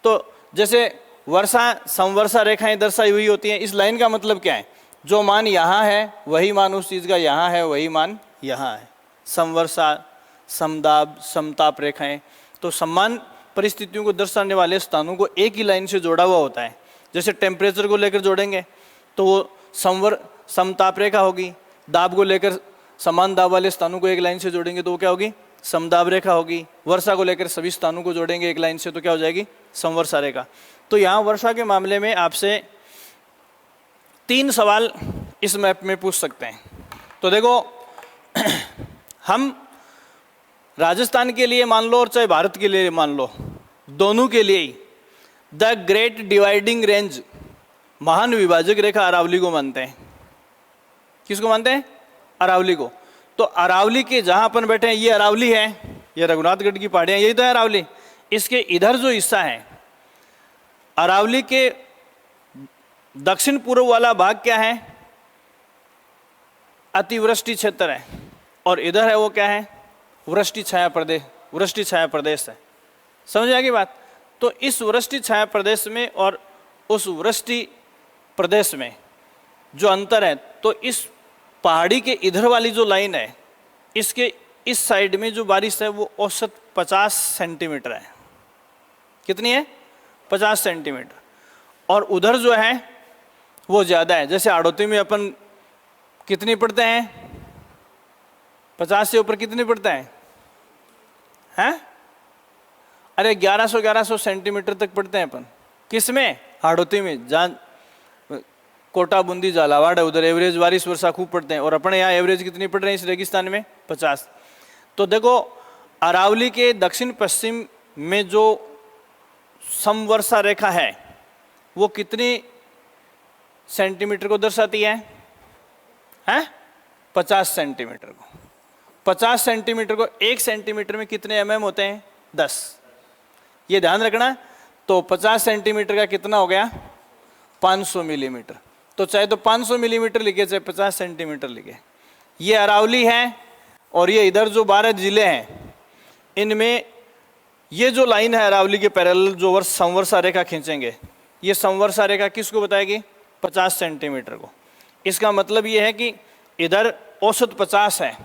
तो जैसे वर्षा समवर्षा रेखाएं दर्शाई हुई होती हैं। इस लाइन का मतलब क्या है? जो मान यहाँ है वही मान उस चीज़ का यहाँ है, वही मान यहाँ है। समवर्षा, समदाब, समताप रेखाएं तो समान परिस्थितियों को दर्शाने वाले स्थानों को एक ही लाइन से जोड़ा हुआ होता है। जैसे टेम्परेचर को लेकर जोड़ेंगे तो वो समताप रेखा होगी, दाब को लेकर समान दाब वाले स्थानों को एक लाइन से जोड़ेंगे तो वो क्या होगी? समदाब रेखा होगी। वर्षा को लेकर सभी स्थानों को जोड़ेंगे एक लाइन से तो क्या हो जाएगी? समवर्षा रेखा। तो यहाँ वर्षा के मामले में आपसे 3 सवाल इस मैप में पूछ सकते हैं। तो देखो हम राजस्थान के लिए मान लो और चाहे भारत के लिए मान लो, दोनों के लिए ही द ग्रेट डिवाइडिंग रेंज, महान विभाजक रेखा अरावली को मानते हैं। किसको मानते हैं? अरावली को। तो अरावली के जहां अपन बैठे हैं ये अरावली है, ये रघुनाथगढ़ की पहाड़ियां, यही तो है अरावली। इसके इधर जो हिस्सा है अरावली के दक्षिण पूर्व वाला भाग क्या है? अतिवृष्टि क्षेत्र है। और इधर है वो क्या है? वृष्टि छाया प्रदेश, वृष्टि छाया प्रदेश है। समझ आएगी बात? तो इस वृष्टि छाया प्रदेश में और उस वृष्टि प्रदेश में जो अंतर है, तो इस पहाड़ी के इधर वाली जो लाइन है, इसके इस साइड में जो बारिश है वो औसत 50 सेंटीमीटर है। कितनी है? 50 सेंटीमीटर। और उधर जो है वो ज़्यादा है। जैसे हाड़ौती में अपन कितनी पढ़ते हैं? 50 से ऊपर कितने पड़ते हैं? अरे 1100 सेंटीमीटर तक पड़ते हैं अपन। किस में? हाड़ौती में, जहाँ कोटा बूंदी झालावाड़ है उधर एवरेज बारिश वर्षा खूब पड़ते हैं, और अपने यहाँ एवरेज कितनी पड़ रही है इस रेगिस्तान में? 50। तो देखो अरावली के दक्षिण पश्चिम में जो समवर्षा रेखा है वो कितनी सेंटीमीटर को दर्शाती है? 50 सेंटीमीटर को। 50 सेंटीमीटर को 1 सेंटीमीटर में कितने mm होते हैं? 10। ये ध्यान रखना। तो 50 सेंटीमीटर का कितना हो गया? 500 मिलीमीटर। तो चाहे तो 500 मिलीमीटर लिखे चाहे 50 सेंटीमीटर लिखे। ये अरावली है और ये इधर जो 12 जिले हैं इनमें ये जो लाइन है अरावली के पैरेलल जो समवर्षा रेखा खींचेंगे, ये समवर्षा रेखा किसको बताएगी? 50 सेंटीमीटर को। इसका मतलब ये है कि इधर औसत 50 है,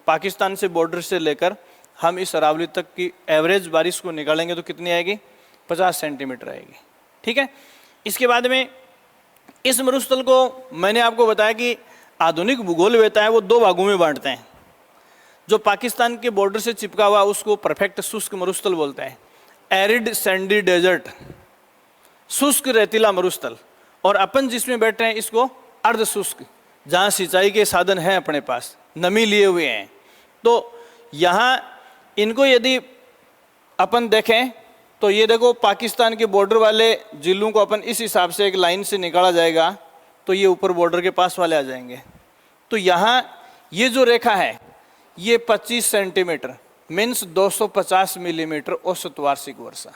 पाकिस्तान से बॉर्डर से लेकर हम इस अरावली तक की एवरेज बारिश को निकालेंगे तो कितनी आएगी? 50 सेंटीमीटर आएगी। ठीक है। इसके बाद में इस मरुस्थल को मैंने आपको बताया कि आधुनिक भूगोलवेता है वो 2 भागों में बांटते हैं। जो पाकिस्तान के बॉर्डर से चिपका हुआ उसको परफेक्ट शुष्क मरुस्थल बोलते हैं, एरिड सैंडी डेजर्ट, शुष्क रेतीला मरुस्थल। और अपन जिसमें बैठे हैं इसको अर्ध शुष्क, जहाँ सिंचाई के साधन हैं अपने पास, नमी लिए हुए हैं। तो यहाँ इनको यदि अपन देखें तो ये देखो पाकिस्तान के बॉर्डर वाले जिलों को अपन इस हिसाब से एक लाइन से निकाला जाएगा तो ये ऊपर बॉर्डर के पास वाले आ जाएंगे। तो यहाँ ये जो रेखा है ये 25 सेंटीमीटर मीन्स 250 मिलीमीटर औसत वार्षिक वर्षा।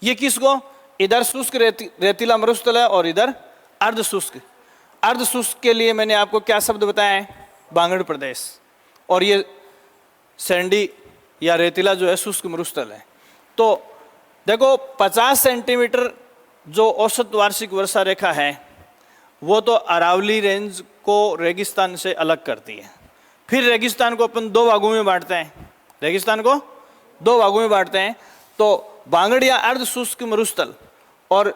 ये किसको? इधर शुष्क रेतीला मरुस्थल है और इधर अर्ध शुष्क। अर्ध शुष्क के लिए मैंने आपको क्या शब्द बताया है? बांगड़ प्रदेश। और ये सैंडी या रेतीला जो है शुष्क मरुस्थल है। तो देखो 50 सेंटीमीटर जो औसत वार्षिक वर्षा रेखा है वो तो अरावली रेंज को रेगिस्तान से अलग करती है। फिर रेगिस्तान को अपन 2 भागों में बांटते हैं। रेगिस्तान को 2 भागों में बांटते हैं। तो बांगड़ या अर्ध शुष्क मरुस्थल और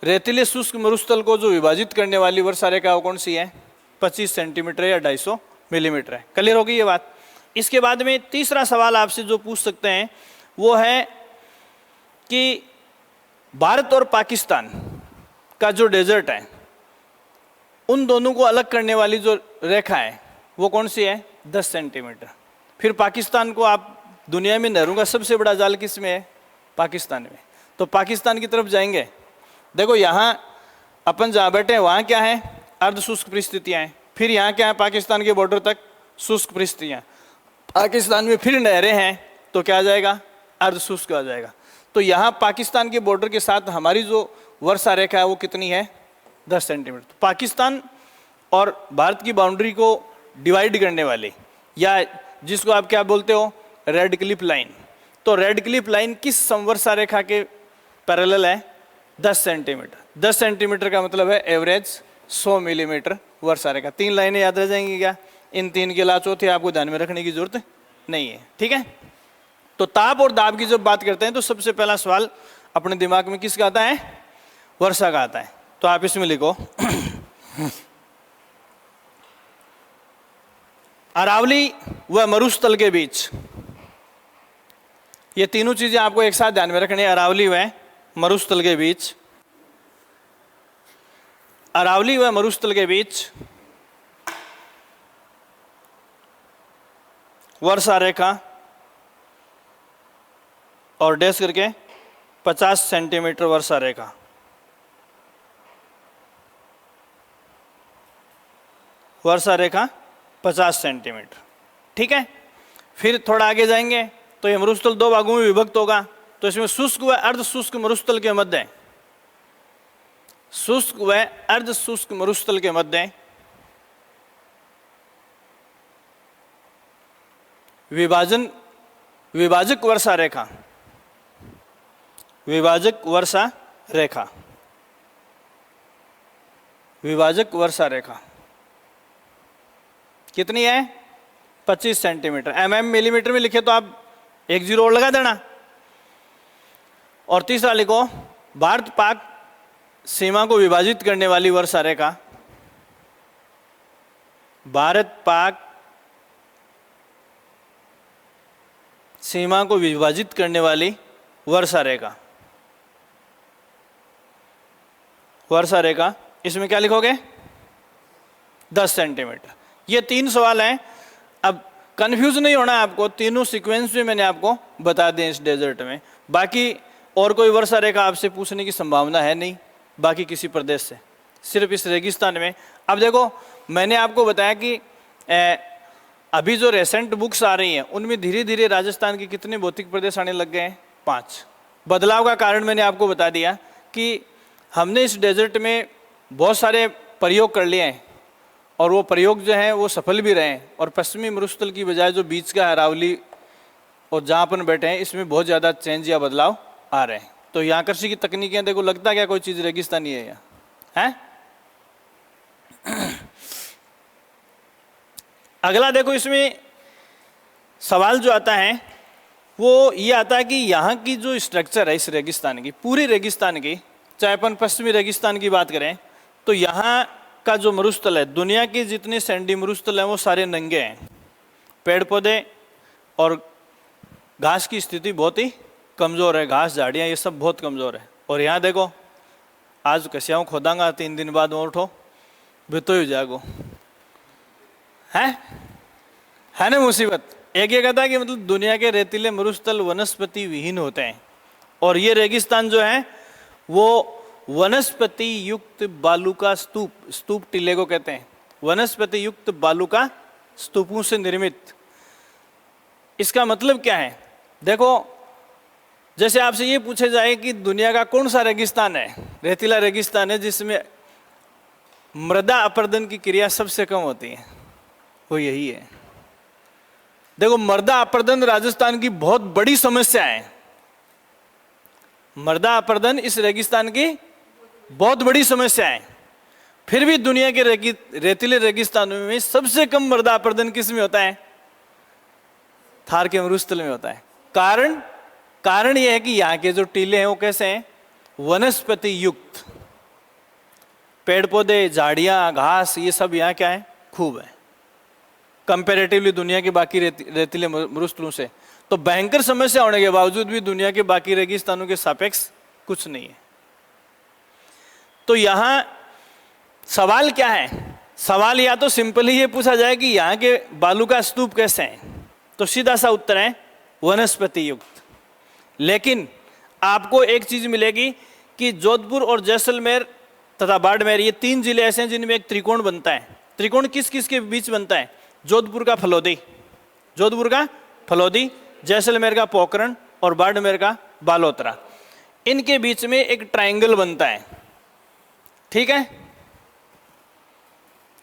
रेतीले शुष्क मरुस्थल को जो विभाजित करने वाली वर्षा रेखा वो कौन सी है? 25 सेंटीमीटर या 250 मिलीमीटर है। क्लियर होगी ये बात। इसके बाद में तीसरा सवाल आपसे जो पूछ सकते हैं वो है कि भारत और पाकिस्तान का जो डेजर्ट है उन दोनों को अलग करने वाली जो रेखा है वो कौन सी है? 10 सेंटीमीटर। फिर पाकिस्तान को आप दुनिया में नहरों का सबसे बड़ा जाल किस में है? पाकिस्तान में। तो पाकिस्तान की तरफ जाएंगे। देखो यहाँ अपन जहाँ बैठे हैं वहाँ क्या है? अर्ध शुष्क परिस्थितियाँ हैं। फिर यहाँ क्या है? पाकिस्तान के बॉर्डर तक शुष्क परिस्थितियाँ। पाकिस्तान में फिर नहरें हैं तो क्या आ जाएगा? अर्ध शुष्क आ जाएगा। तो यहाँ पाकिस्तान के बॉर्डर के साथ हमारी जो वर्षा रेखा है वो कितनी है? 10 सेंटीमीटर। तो पाकिस्तान और भारत की बाउंड्री को डिवाइड करने वाली या जिसको आप क्या बोलते हो? Red Cliff line. तो रेड क्लिफ लाइन किस समवर्षा रेखा के पैरेलल है? 10 सेंटीमीटर। 10 सेंटीमीटर का मतलब है एवरेज 100 मिलीमीटर वर्षा रेखा। 3 लाइनें याद रह जाएंगी क्या? इन 3 के अलावा चौथी आपको ध्यान में रखने की जरूरत नहीं है। ठीक है। तो ताप और दाब की जब बात करते हैं तो सबसे पहला सवाल अपने दिमाग में किसका आता है? वर्षा का आता है। तो आप इसमें लिखो अरावली व मरुस्थल के बीच, ये तीनों चीजें आपको एक साथ ध्यान में रखनी है। अरावली व मरुस्थल के बीच, अरावली व मरुस्थल के बीच वर्षा रेखा और डैश करके 50 सेंटीमीटर वर्षा रेखा। वर्षा रेखा 50 सेंटीमीटर। ठीक है। फिर थोड़ा आगे जाएंगे तो ये मरुस्थल 2 भागों में विभक्त होगा। तो इसमें शुष्क व अर्ध शुष्क मरुस्थल के मध्य, शुष्क व अर्ध शुष्क मरुस्थल के मध्य विभाजक वर्षा रेखा, विभाजक वर्षा रेखा, विभाजक वर्षा रेखा कितनी है? 25 सेंटीमीटर। मिलीमीटर में लिखे तो आप 1 जीरो और लगा देना। और तीसरा लिखो भारत पाक सीमा को विभाजित करने वाली वर्षा रेखा, भारत पाक सीमा को विभाजित करने वाली वर्षा रेखा। वर्षा रेखा, इसमें क्या लिखोगे? 10 सेंटीमीटर। ये 3 सवाल हैं। अब कंफ्यूज नहीं होना आपको, तीनों सीक्वेंस में मैंने आपको बता दें इस डेजर्ट में। बाकी और कोई वर्षा रेखा आपसे पूछने की संभावना है नहीं, बाकी किसी प्रदेश से, सिर्फ इस रेगिस्तान में। अब देखो, मैंने आपको बताया कि अभी जो रेसेंट बुक्स आ रही हैं उनमें धीरे धीरे राजस्थान के कितने भौतिक प्रदेश आने लग गए हैं? 5। बदलाव का कारण मैंने आपको बता दिया कि हमने इस डेजर्ट में बहुत सारे प्रयोग कर लिए हैं और वो प्रयोग जो हैं वो सफल भी रहे हैं। और पश्चिमी मरुस्थल की बजाय जो बीच का अरावली और जहाँ अपन बैठे हैं इसमें बहुत ज़्यादा चेंज या बदलाव आ रहे हैं। तो यहाँ कृषि की तकनीकें देखो, लगता क्या कोई चीज़ रेगिस्तानी है यहाँ है? अगला देखो, इसमें सवाल जो आता है वो ये आता है कि यहाँ की जो स्ट्रक्चर है इस रेगिस्तान की, पूरी रेगिस्तान की, चाहे अपन पश्चिमी रेगिस्तान की बात करें तो यहाँ का जो मरुस्थल है, दुनिया के जितने सैंडी मरुस्थल हैं वो सारे नंगे हैं। पेड़ पौधे और घास की स्थिति बहुत ही कमज़ोर है, घास झाड़ियाँ ये सब बहुत कमज़ोर है। और यहाँ देखो, आज कसियाँ खोदांगा 3 दिन बाद और उठो बितो ही जागो, है ना मुसीबत। एक ये कहता है कि मतलब दुनिया के रेतीले मरुस्थल वनस्पति विहीन होते हैं और ये रेगिस्तान जो है वो वनस्पति युक्त बालू का स्तूप, स्तूप टीले को कहते हैं, वनस्पति युक्त बालू का स्तूपों से निर्मित। इसका मतलब क्या है? देखो, जैसे आपसे ये पूछे जाए कि दुनिया का कौन सा रेगिस्तान है, रेतीला रेगिस्तान है जिसमें मृदा अपरदन की क्रिया सबसे कम होती है, वो यही है। देखो, मृदा अपरदन राजस्थान की बहुत बड़ी समस्या है। मृदा अपरदन इस रेगिस्तान की बहुत बड़ी समस्या है। फिर भी दुनिया के रेतीले रेगिस्तानों में सबसे कम मृदा अपरदन किस में होता है? थार के मरुस्थल में होता है। कारण यह है कि यहाँ के जो टीले हैं वो कैसे हैं? वनस्पति युक्त, पेड़ पौधे, झाड़ियाँ, घास, ये सब यहाँ क्या है? खूब है कंपैरेटिवली दुनिया के बाकी रेतीले मरुस्थलों से। तो भयंकर समस्या होने के बावजूद भी दुनिया के बाकी रेगिस्तानों के सापेक्ष कुछ नहीं है। तो यहाँ सवाल क्या है? सवाल या तो सिंपल ही ये पूछा जाए कि यहाँ के बालू का स्तूप कैसे हैं, तो सीधा सा उत्तर है वनस्पति युक्त। लेकिन आपको एक चीज मिलेगी कि जोधपुर और जैसलमेर तथा बाड़मेर, ये 3 जिले ऐसे हैं जिनमें एक त्रिकोण बनता है। त्रिकोण किस किस के बीच बनता है? जोधपुर का फलोदी, जैसलमेर का पोखरण और बाड़मेर का बालोतरा। इनके बीच में एक ट्रायंगल बनता है, ठीक है?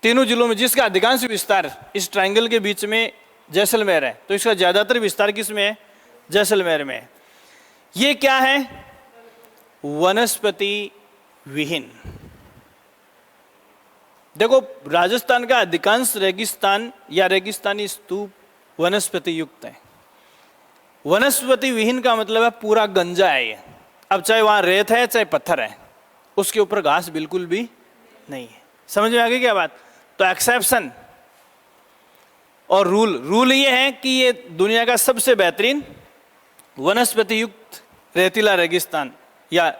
तीनों जिलों में, जिसका अधिकांश विस्तार इस ट्रायंगल के बीच में जैसलमेर है, तो इसका ज्यादातर विस्तार किस में है? जैसलमेर में है। ये क्या है? वनस्पति विहीन। देखो, राजस्थान का अधिकांश रेगिस्तान या रेगिस्तानी स्तूप वनस्पति युक्त है। वनस्पति विहीन का मतलब है पूरा गंजा है ये। अब चाहे वहां रेत है चाहे पत्थर है, उसके ऊपर घास बिल्कुल भी नहीं है। समझ में आ गई क्या बात? तो एक्सेप्शन और रूल ये है कि ये दुनिया का सबसे बेहतरीन वनस्पति युक्त रेतीला रेगिस्तान, या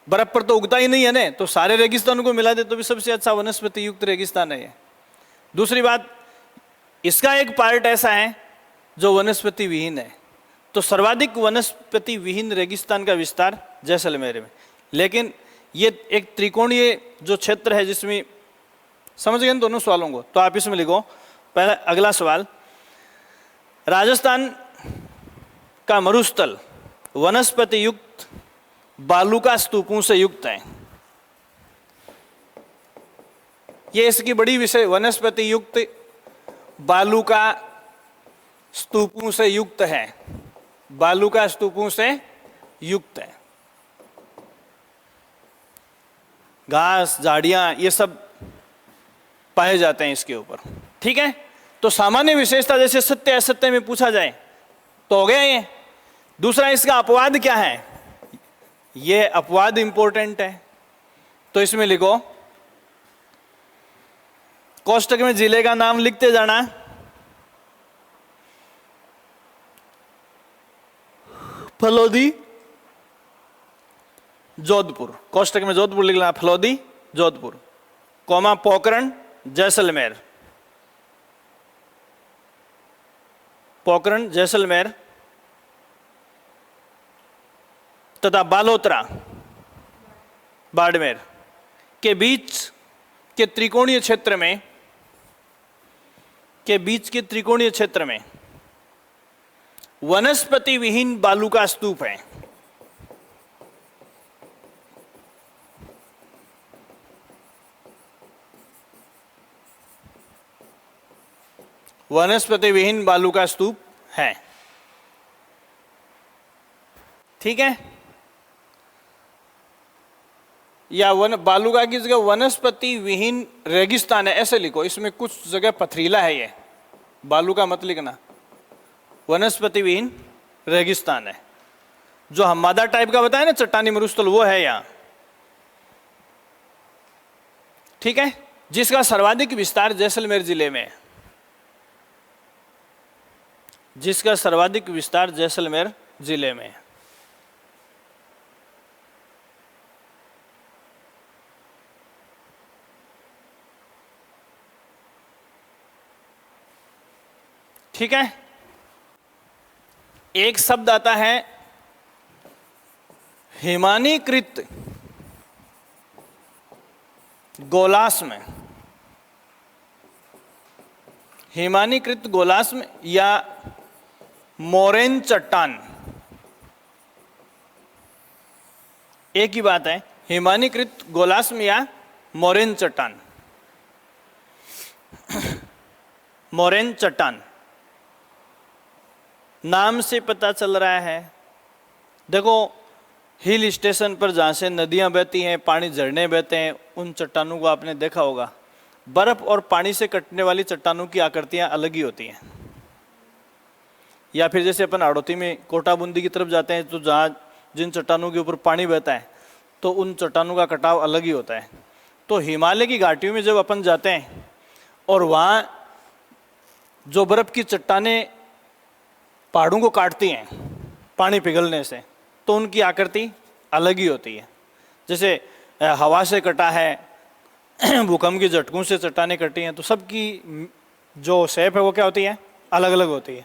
बर्फ पर तो उगता ही नहीं है ना, तो सारे रेगिस्तानों को मिला दे तो भी सबसे अच्छा वनस्पति युक्त रेगिस्तान है ये। दूसरी बात, इसका एक पार्ट ऐसा है जो वनस्पति विहीन है। तो सर्वाधिक वनस्पति विहीन रेगिस्तान का विस्तार जैसलमेर में। लेकिन ये एक त्रिकोणीय जो क्षेत्र है जिसमें, समझ गए दोनों सवालों को? तो आप इसमें लिखो पहला, अगला सवाल, राजस्थान का मरुस्थल वनस्पति युक्त बालू का स्तूपों से युक्त है। ये इसकी बड़ी विषय, वनस्पति युक्त बालू का स्तूपों से युक्त है, बालू का स्तूपों से युक्त है। घास, झाड़ियां, ये सब पाए जाते हैं इसके ऊपर, ठीक है? तो सामान्य विशेषता जैसे सत्य असत्य में पूछा जाए तो हो गया ये। दूसरा, इसका अपवाद क्या है? ये अपवाद इंपॉर्टेंट है, तो इसमें लिखो, कोष्टक में जिले का नाम लिखते जाना। फलोदी जोधपुर, कोष्टक में जोधपुर लिख लेना, फलोदी जोधपुर, कौमा पोखरण जैसलमेर, पोखरण जैसलमेर तथा बालोतरा बाड़मेर के बीच के त्रिकोणीय क्षेत्र में, वनस्पति विहीन बालू का स्तूप है। वनस्पति विहीन बालू का स्तूप है। ठीक है, या बालू का की जगह वनस्पति विहीन रेगिस्तान है, ऐसे लिखो। इसमें कुछ जगह पथरीला है, ये बालू का मत लिखना, वनस्पति विहीन रेगिस्तान है। जो हमादा टाइप का बताया ना चट्टानी मरुस्थल, वो है यहां। ठीक है, जिसका सर्वाधिक विस्तार जैसलमेर जिले में है, जिसका सर्वाधिक विस्तार जैसलमेर जिले में है। ठीक है, एक शब्द आता है हिमानीकृत गोलाश्म, हिमानीकृत गोलाश्म या मोरेन चट्टान, एक ही बात है, हिमानीकृत गोलाश्म या मोरेन चट्टान। मोरेन चट्टान नाम से पता चल रहा है। देखो, हिल स्टेशन पर जहाँ से नदियाँ बहती हैं, पानी झरने बहते हैं, उन चट्टानों को आपने देखा होगा। बर्फ़ और पानी से कटने वाली चट्टानों की आकृतियाँ अलग ही होती हैं। या फिर जैसे अपन हाड़ौती में कोटा बूंदी की तरफ जाते हैं, तो जहाँ जिन चट्टानों के ऊपर पानी बहता है, तो उन चट्टानों का कटाव अलग ही होता है। तो हिमालय की घाटियों में जब अपन जाते हैं और वहाँ जो बर्फ़ की चट्टानें पहाड़ों को काटती हैं पानी पिघलने से, तो उनकी आकृति अलग ही होती है। जैसे हवा से कटा है, भूकंप के झटकों से चट्टानें कटी हैं, तो सबकी जो शेप है वो क्या होती है, अलग अलग होती है।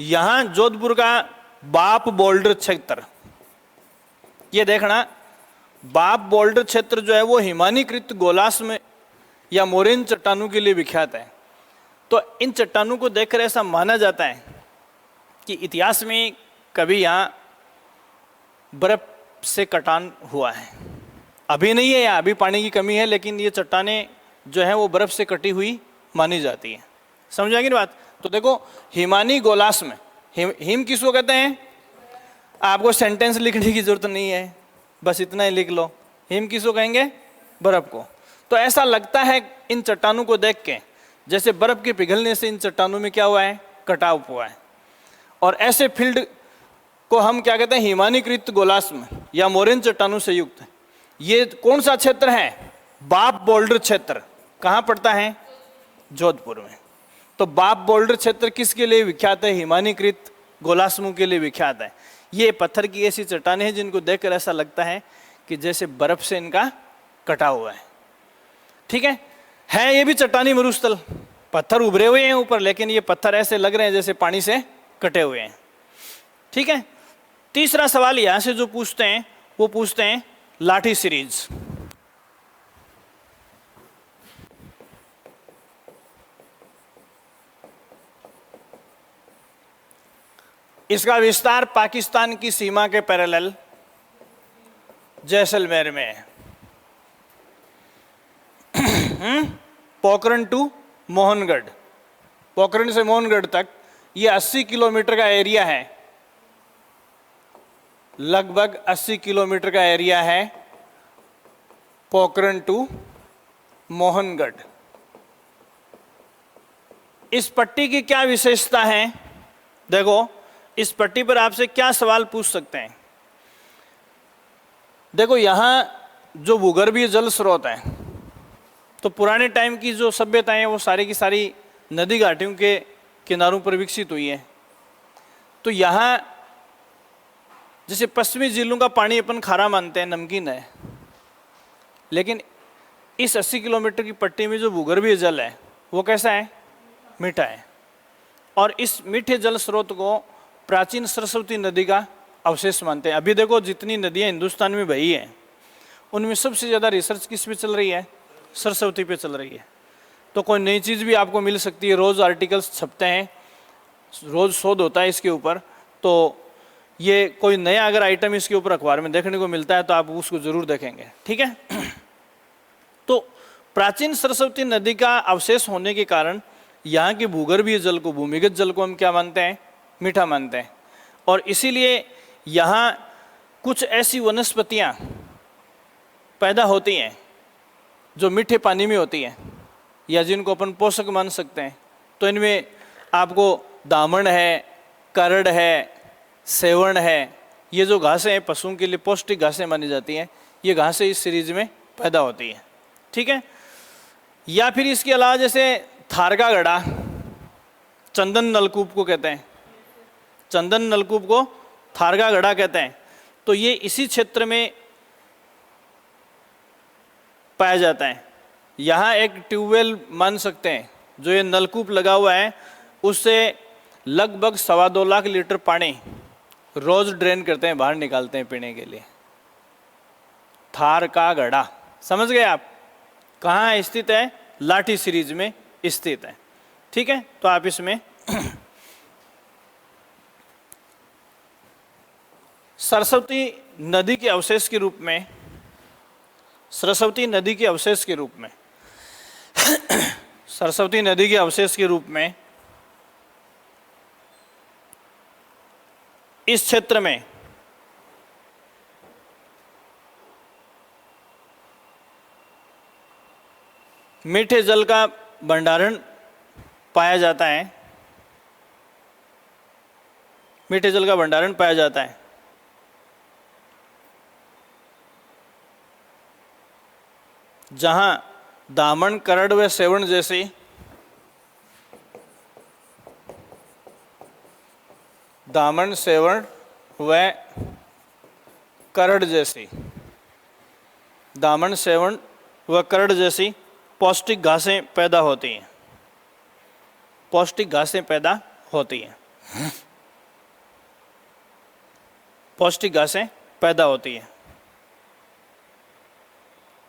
यहाँ जोधपुर का बाप बोल्डर क्षेत्र, ये देखना, बाप बोल्डर क्षेत्र जो है वो हिमानीकृत गोलाश्म या मोरेन चट्टानों के लिए विख्यात है। तो इन चट्टानों को देखकर ऐसा माना जाता है कि इतिहास में कभी यहाँ बर्फ से कटान हुआ है। अभी नहीं है, यहाँ अभी पानी की कमी है, लेकिन ये चट्टानें जो है वो बर्फ से कटी हुई मानी जाती है। समझ आएगी ना बात? तो देखो, हिमानी गोलाश्म, हिम किसको कहते हैं? आपको सेंटेंस लिखने की जरूरत नहीं है, बस इतना ही लिख लो। हिम किसको कहेंगे? बर्फ को। तो ऐसा लगता है इन चट्टानों को देख के जैसे बर्फ के पिघलने से इन चट्टानों में क्या हुआ है, कटाव हुआ है। और ऐसे फील्ड को हम क्या कहते हैं? हिमानीकृत गोलाश्म या मोरेन चट्टानों से युक्त। ये कौन सा क्षेत्र है? बाप बोल्डर क्षेत्र। कहाँ पड़ता है? जोधपुर में। तो बाप बोल्डर क्षेत्र किसके लिए विख्यात है? हिमानीकृत गोलाश्मों के लिए विख्यात है। ये पत्थर की ऐसी चट्टानें हैं जिनको देखकर ऐसा लगता है कि जैसे बर्फ से इनका कटा हुआ है। ठीक है ये भी चट्टानी मरुस्थल, पत्थर उभरे हुए हैं ऊपर, लेकिन ये पत्थर ऐसे लग रहे हैं जैसे पानी से कटे हुए हैं। ठीक है, तीसरा सवाल यहां से जो पूछते हैं वो पूछते हैं लाठी सीरीज। इसका विस्तार पाकिस्तान की सीमा के पैरेलल जैसलमेर में है। पोखरण टू मोहनगढ़, पोखरण से मोहनगढ़ तक ये 80 किलोमीटर का एरिया है, लगभग 80 किलोमीटर का एरिया है पोखरण टू मोहनगढ़। इस पट्टी की क्या विशेषता है? देखो, इस पट्टी पर आपसे क्या सवाल पूछ सकते हैं। देखो, यहां जो भूगर्भीय जल स्रोत है, तो पुराने टाइम की जो सभ्यताएं हैं वो सारी की सारी नदी घाटियों के किनारों पर विकसित हुई है। तो यहाँ जैसे पश्चिमी झीलों का पानी अपन खारा मानते हैं, नमकीन है, लेकिन इस 80 किलोमीटर की पट्टी में जो भूगर्भीय जल है वो कैसा है? मीठा है। और इस मीठे जल स्रोत को प्राचीन सरस्वती नदी का अवशेष मानते हैं। अभी देखो जितनी नदियां हिंदुस्तान में बही हैं उनमें सबसे ज़्यादा रिसर्च किस पे चल रही है? सरस्वती पे चल रही है। तो कोई नई चीज़ भी आपको मिल सकती है, रोज़ आर्टिकल्स छपते हैं, रोज़ शोध होता है इसके ऊपर। तो ये कोई नया अगर आइटम इसके ऊपर अखबार में देखने को मिलता है तो आप उसको ज़रूर देखेंगे, ठीक है। तो प्राचीन सरस्वती नदी का अवशेष होने के कारण यहाँ के भूगर्भीय जल को, भूमिगत जल को हम क्या मानते हैं? मीठा मानते हैं। और इसीलिए यहाँ कुछ ऐसी वनस्पतियाँ पैदा होती हैं जो मीठे पानी में होती हैं या जिनको अपन पोषक मान सकते हैं। तो इनमें आपको दामन है, करड़ है, सेवण है, ये जो घासें हैं पशुओं के लिए पौष्टिक घासें मानी जाती हैं, ये घासें इस सीरीज में पैदा होती हैं, ठीक है। या फिर इसके अलावा जैसे थार का गड़ा, चंदन नलकूप को कहते हैं, चंदन नलकूप को थार का गड़ा कहते हैं। तो ये इसी क्षेत्र में पाया जाता है। यहाँ एक ट्यूबवेल मान सकते हैं, जो ये नलकूप लगा हुआ है उससे लगभग 2.25 लाख लीटर पानी रोज ड्रेन करते हैं, बाहर निकालते हैं पीने के लिए। थार का गड़ा, समझ गए आप? कहाँ स्थित है? लाठी सीरीज में स्थित है, ठीक है। तो आप इसमें सरस्वती नदी के अवशेष के रूप में, सरस्वती नदी के अवशेष के रूप में सरस्वती नदी के अवशेष के रूप में इस क्षेत्र में मीठे जल का भंडारण पाया जाता है, मीठे जल का भंडारण पाया जाता है। जहां दामन, करड़ व सेवण जैसी दामन, सेवण व करड़ जैसी दामन, सेवण व करड़ जैसी पौष्टिक घासें पैदा होती हैं, पौष्टिक घासें पैदा होती हैं, पौष्टिक घासें पैदा होती हैं,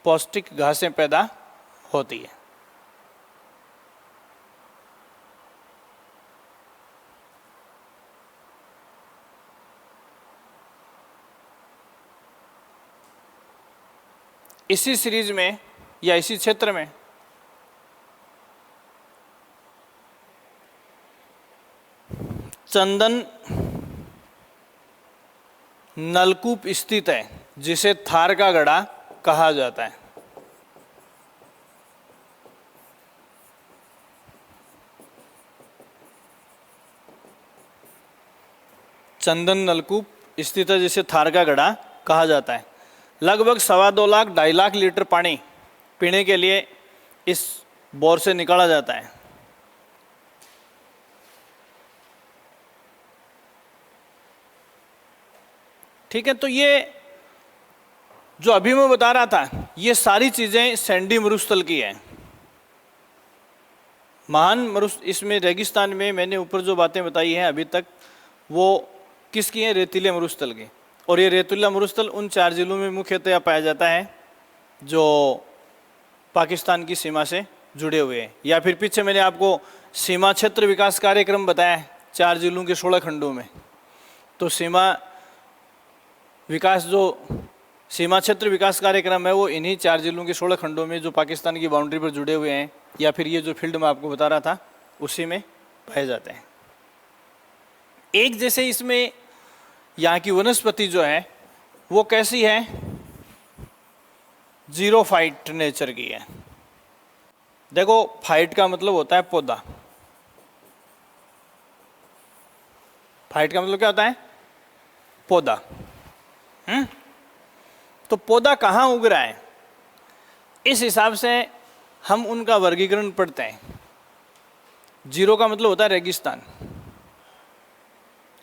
पौष्टिक घासें पैदा होती है। इसी सीरीज में या इसी क्षेत्र में चंदन नलकूप स्थित है, जिसे थार का गड़ा कहा जाता है। चंदन नलकूप स्थित है जिसे थार का गड़ा कहा जाता है। लगभग 2.25 लाख 2.5 लाख लीटर पानी पीने के लिए इस बोर से निकाला जाता है। ठीक है, तो ये जो अभी मैं बता रहा था ये सारी चीजें सैंडी मरुस्थल की है। महान मरुस्थल, इसमें रेगिस्तान में मैंने ऊपर जो बातें बताई हैं अभी तक वो किसकी है? रेतीले मरुस्थल की। और ये रेतीला मरुस्थल उन 4 जिलों में मुख्यतया पाया जाता है जो पाकिस्तान की सीमा से जुड़े हुए हैं। या फिर पीछे मैंने आपको सीमा क्षेत्र विकास कार्यक्रम बताया 4 जिलों के 16 खंडों में। तो सीमा क्षेत्र विकास कार्यक्रम है वो इन्हीं 4 जिलों के 16 खंडों में जो पाकिस्तान की बाउंड्री पर जुड़े हुए हैं, या फिर ये जो फील्ड में आपको बता रहा था उसी में पाए जाते हैं। एक जैसे इसमें यहाँ की वनस्पति जो है वो कैसी है? जीरो फाइट नेचर की है। देखो, फाइट का मतलब होता है पौधा। फाइट का मतलब क्या होता है? पौधा। तो पौधा कहाँ उग रहा है, इस हिसाब से हम उनका वर्गीकरण पढ़ते हैं। जीरो का मतलब होता है रेगिस्तान,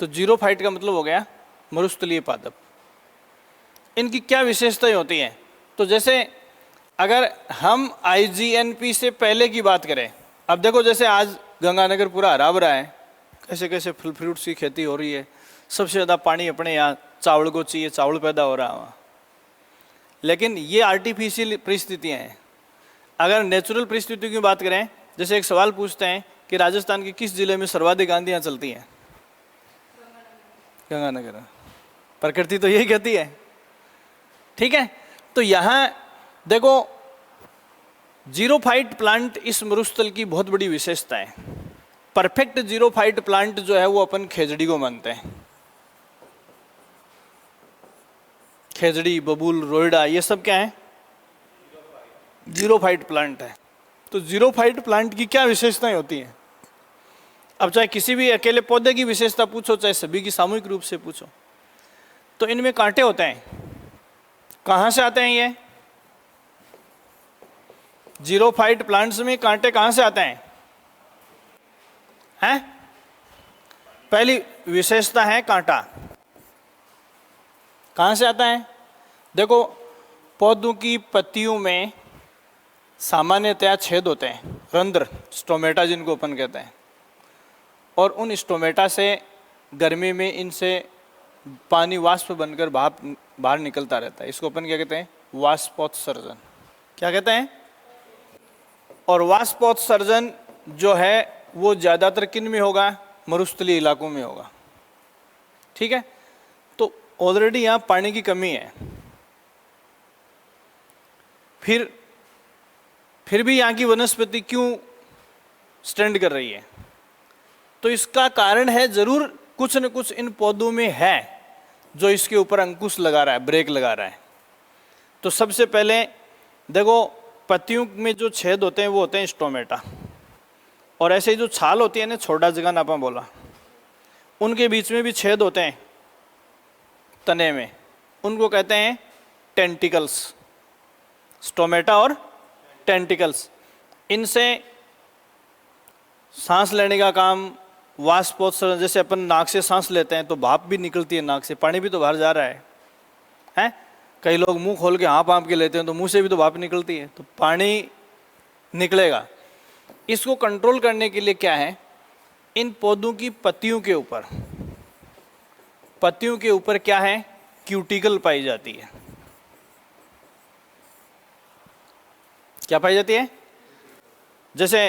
तो जीरो फाइट का मतलब हो गया मरुस्थलीय पादप, इनकी क्या विशेषताएं होती हैं? तो जैसे अगर हम IGNP से पहले की बात करें, अब देखो जैसे आज गंगानगर पूरा हरा भरा है, कैसे कैसे फल फ्रूट्स की खेती हो रही है, सबसे ज़्यादा पानी अपने यहाँ चावल को चाहिए, चावल पैदा हो रहा है वहाँ। लेकिन ये आर्टिफिशियल परिस्थितियाँ हैं। अगर नेचुरल परिस्थितियों की बात करें, जैसे एक सवाल पूछते हैं कि राजस्थान के किस जिले में सर्वाधिक आंधियाँ चलती हैं? गंगानगर। प्रकृति तो यही कहती है, ठीक है। तो यहाँ देखो जीरोफाइट प्लांट इस मरुस्थल की बहुत बड़ी विशेषता है। परफेक्ट जीरोफाइट प्लांट जो है वो अपन खेजड़ी को मानते हैं। खेजड़ी, बबूल, रोइडा, ये सब क्या है? जीरोफाइट प्लांट है। तो जीरोफाइट प्लांट की क्या विशेषताएं होती हैं? अब चाहे किसी भी अकेले पौधे की विशेषता पूछो, चाहे सभी की सामूहिक रूप से पूछो, तो इनमें कांटे होते हैं। कहाँ से आते हैं ये? जीरोफाइट प्लांट्स में कांटे कहाँ से आते हैं? हैं? पहली विशेषता है कांटा। कहाँ से आता है? देखो पौधों की पत्तियों में सामान्यतया छेद होते हैं, रंध्र, स्टोमेटा जिनको अपन कहते हैं, और उन स्टोमेटा से गर्मी में इनसे पानी वाष्प बनकर बाहर निकलता रहता है। इसको अपन क्या कहते हैं? वाष्पोत्सर्जन। क्या कहते हैं? और वाष्पोत्सर्जन जो है वो ज़्यादातर किन में होगा? मरुस्थलीय इलाकों में होगा, ठीक है। तो ऑलरेडी यहाँ पानी की कमी है, फिर भी यहाँ की वनस्पति क्यों स्टैंड कर रही है? तो इसका कारण है जरूर कुछ न कुछ इन पौधों में है जो इसके ऊपर अंकुश लगा रहा है, ब्रेक लगा रहा है। तो सबसे पहले देखो पत्तियों में जो छेद होते हैं वो होते हैं स्टोमेटा, और ऐसे ही जो छाल होती है ना, छोटा जगह नापा बोला, उनके बीच में भी छेद होते हैं तने में, उनको कहते हैं टेंटिकल्स। स्टोमेटा और टेंटिकल्स, इनसे सांस लेने का काम, वाष्पोत्सर्जन, जैसे अपन नाक से सांस लेते हैं तो भाप भी निकलती है नाक से, पानी भी तो बाहर जा रहा है, हैं? कई लोग मुंह खोल के हाँप के लेते हैं तो मुंह से भी तो भाप निकलती है, तो पानी निकलेगा। इसको कंट्रोल करने के लिए क्या है? इन पौधों की पत्तियों के ऊपर क्या है? क्यूटिकल पाई जाती है। क्या पाई जाती है? जैसे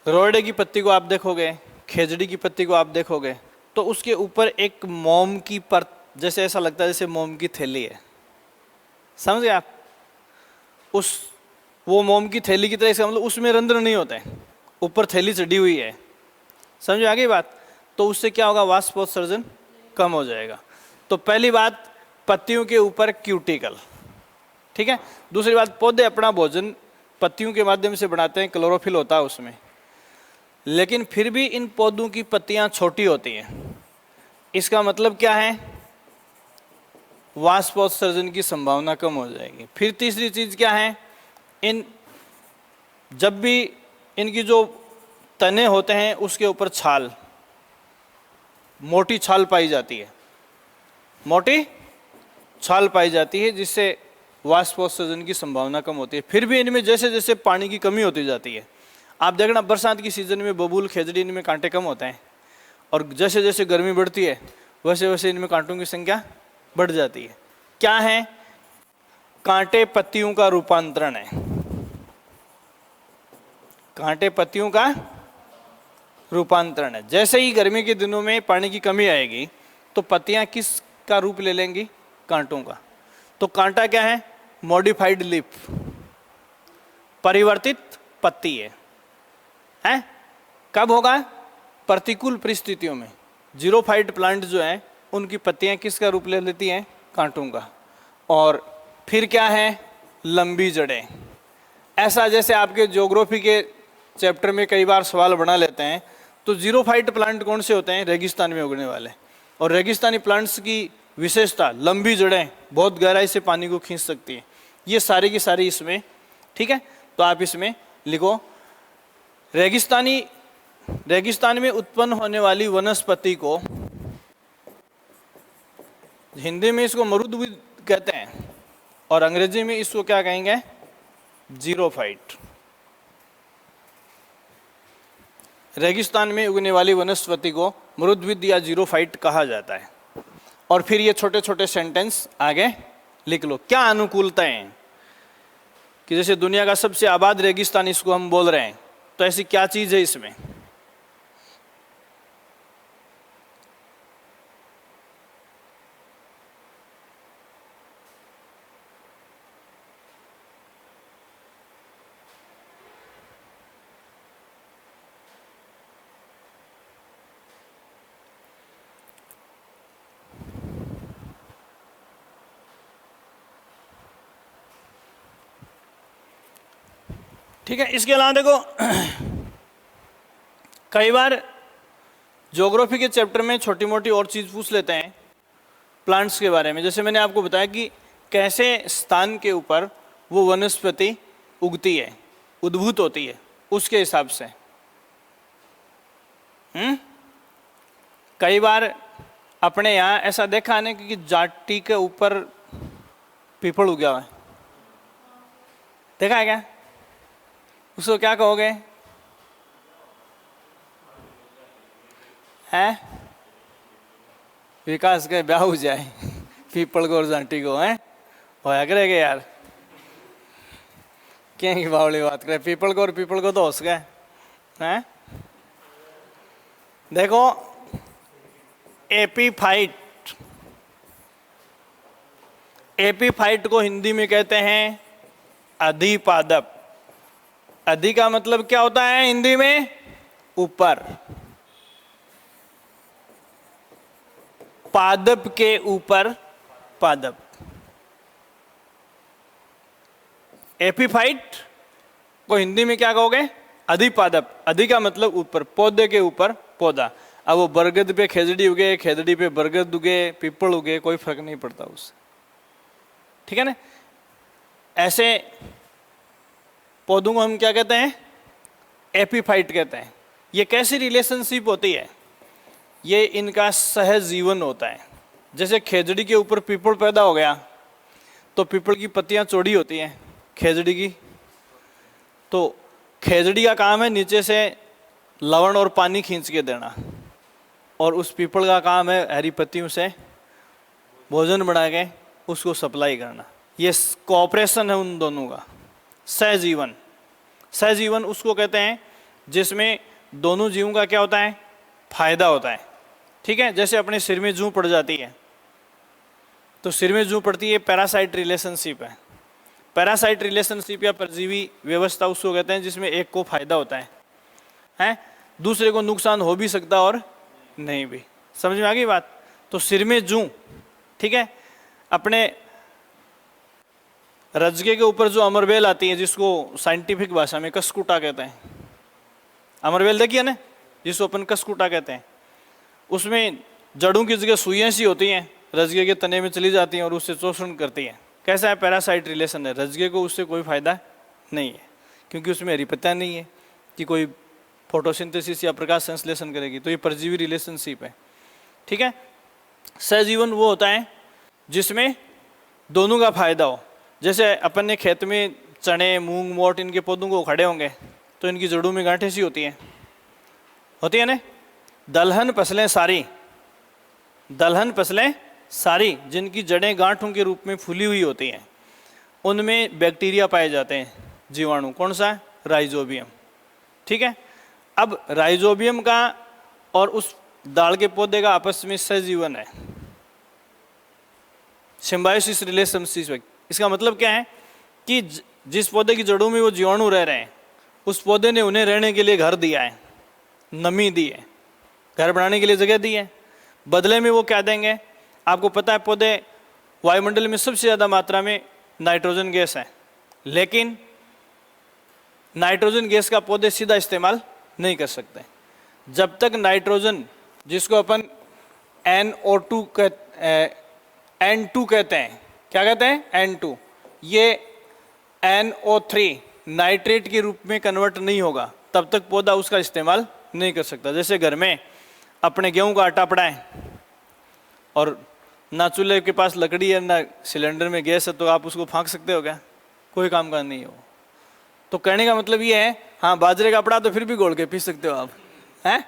रोइडे की पत्ती को आप देखोगे, खेजड़ी की पत्ती को आप देखोगे, तो उसके ऊपर एक मोम की परत, जैसे ऐसा लगता है जैसे मोम की थैली है, समझ गए आप? वो मोम की थैली की तरह, इसका मतलब उसमें रंध्र नहीं होते, ऊपर थैली चढ़ी हुई है, समझ आ गई बात? तो उससे क्या होगा? वाष्पोत्सर्जन कम हो जाएगा। तो पहली बात, पत्तियों के ऊपर क्यूटिकल, ठीक है। दूसरी बात, पौधे अपना भोजन पत्तियों के माध्यम से बनाते हैं, क्लोरोफिल होता है उसमें, लेकिन फिर भी इन पौधों की पत्तियां छोटी होती हैं। इसका मतलब क्या है? वाष्पोत्सर्जन की संभावना कम हो जाएगी। फिर तीसरी चीज क्या है? जब भी इनकी जो तने होते हैं उसके ऊपर छाल, मोटी छाल पाई जाती है, जिससे वाष्पोत्सर्जन की संभावना कम होती है। फिर भी इनमें जैसे जैसे पानी की कमी होती जाती है, आप देखना बरसात की सीजन में बबूल, खेजड़ी, इनमें कांटे कम होते हैं, और जैसे जैसे गर्मी बढ़ती है वैसे वैसे इनमें कांटों की संख्या बढ़ जाती है। क्या है? कांटे पत्तियों का रूपांतरण है। कांटे पत्तियों का रूपांतरण है। जैसे ही गर्मी के दिनों में पानी की कमी आएगी तो पत्तियां किस का रूप ले लेंगी? कांटों का। तो कांटा क्या है? मॉडिफाइड लीफ, परिवर्तित पत्ती है? कब होगा? प्रतिकूल परिस्थितियों में। जीरोफाइट प्लांट जो है उनकी पत्तियां किसका रूप ले लेती हैं? कांटों का। और फिर क्या है? लंबी जड़ें। ऐसा जैसे आपके ज्योग्राफी के चैप्टर में कई बार सवाल बना लेते हैं, तो जीरोफाइट प्लांट कौन से होते हैं? रेगिस्तान में उगने वाले। और रेगिस्तानी प्लांट्स की विशेषता, लंबी जड़ें, बहुत गहराई से पानी को खींच सकती है। ये सारी की सारी इसमें, ठीक है। तो आप इसमें लिखो, रेगिस्तान में उत्पन्न होने वाली वनस्पति को हिंदी में इसको मरुद्वीप कहते हैं और अंग्रेजी में इसको क्या कहेंगे, जीरोफाइट। रेगिस्तान में उगने वाली वनस्पति को मरुद्वीप या जीरोफाइट कहा जाता है। और फिर ये छोटे छोटे सेंटेंस आगे लिख लो। क्या अनुकूलताएं कि जैसे दुनिया का सबसे आबाद रेगिस्तान इसको हम बोल रहे हैं, तो ऐसी क्या चीज है इसमें? ठीक है, इसके अलावा देखो कई बार ज्योग्राफी के चैप्टर में छोटी मोटी और चीज़ पूछ लेते हैं प्लांट्स के बारे में। जैसे मैंने आपको बताया कि कैसे स्थान के ऊपर वो वनस्पति उगती है, उद्भूत होती है, उसके हिसाब से। कई बार अपने यहाँ ऐसा देखा है कि जाटी के ऊपर पीपल उगा हुआ है, देखा है क्या? उसको क्या कहोगे? हैं? विकास के ब्याह हो जाए पीपल को और जाटी को, हैं होया करेगा यार। क्या की बावली बात करे, पीपल को और पीपल को तो हंस गए हैं। देखो एपीफाइट, एपीफाइट को हिंदी में कहते हैं अधिपादप। अधि का मतलब क्या होता है हिंदी में? ऊपर। पादप के ऊपर पादप। एपीफाइट को हिंदी में क्या कहोगे? अधिपादप। अधि का मतलब ऊपर, पौधे के ऊपर पौधा। अब वो बरगद पे खेजड़ी उगे, खेजड़ी पे बरगद उगे, पीपल उगे, कोई फर्क नहीं पड़ता उससे, ठीक है ना। ऐसे पौधों को हम क्या कहते हैं? एपीफाइट कहते हैं। ये कैसी रिलेशनशिप होती है? ये इनका सहज जीवन होता है। जैसे खेजड़ी के ऊपर पीपल पैदा हो गया तो पीपल की पत्तियां चौड़ी होती हैं खेजड़ी की, तो खेजड़ी का काम है नीचे से लवण और पानी खींच के देना, और उस पीपल का काम है हरी पत्तियों से भोजन बना के उसको सप्लाई करना। ये कोऑपरेशन है उन दोनों का, सहजीवन। सहजीवन उसको कहते हैं जिसमें दोनों जीवों का क्या होता है? फायदा होता है, ठीक है। जैसे अपने सिर में जूं पड़ जाती है तो सिर में जूं पड़ती है, पैरासाइट रिलेशनशिप है। पैरासाइट रिलेशनशिप या परजीवी व्यवस्था उसको कहते हैं जिसमें एक को फायदा होता है, दूसरे को नुकसान हो भी सकता और नहीं भी। समझ में आ गई बात? तो सिर में जूं, ठीक है। अपने रजगे के ऊपर जो अमरबेल आती है जिसको साइंटिफिक भाषा में कसकुटा कहते हैं, अमरबेल देखिए ना, जिसको अपन कसकुटा कहते हैं, उसमें जड़ों की जगह सुइयां सी होती हैं, रजगे के तने में चली जाती हैं और उससे शोषण करती हैं। कैसा है? पैरासाइट रिलेशन है। रजगे को उससे कोई फायदा नहीं है क्योंकि उसमें हरी पत्तियां नहीं है कि कोई फोटोसिंथेसिस या प्रकाश संश्लेषण करेगी, तो ये परजीवी रिलेशनशिप है, ठीक है। सहजीवन वो होता है जिसमें दोनों का फायदा हो। जैसे अपन ने खेत में चने, मूंग, मोट इनके पौधों को उखाड़े होंगे तो इनकी जड़ों में गांठें सी होती है ना। दलहन फसलें सारी, दलहन फसलें सारी जिनकी जड़ें गांठों के रूप में फूली हुई होती हैं, उनमें बैक्टीरिया पाए जाते हैं, जीवाणु। कौन सा? राइजोबियम, ठीक है। अब राइजोबियम का और उस दाल के पौधे का आपस में सहजीवन है, सिम्बायोसिस रिलेशनशिप। इसका मतलब क्या है कि जिस पौधे की जड़ों में वो जीवाणु रह रहे हैं, उस पौधे ने उन्हें रहने के लिए घर दिया है, नमी दी है, घर बनाने के लिए जगह दी है। बदले में वो क्या देंगे? आपको पता है पौधे वायुमंडल में सबसे ज़्यादा मात्रा में नाइट्रोजन गैस है, लेकिन नाइट्रोजन गैस का पौधे सीधा इस्तेमाल नहीं कर सकते। जब तक नाइट्रोजन, जिसको अपन NO2 N2 कहते हैं, क्या कहते हैं? N2, ये NO3 नाइट्रेट के रूप में कन्वर्ट नहीं होगा, तब तक पौधा उसका इस्तेमाल नहीं कर सकता। जैसे घर में अपने गेहूं का आटा पड़ा है और ना चूल्हे के पास लकड़ी है ना सिलेंडर में गैस है, तो आप उसको फाँक सकते हो क्या? कोई काम का नहीं हो। तो कहने का मतलब ये है, हाँ बाजरे का पड़ा तो फिर भी घोल के पी सकते हो आप, हैं?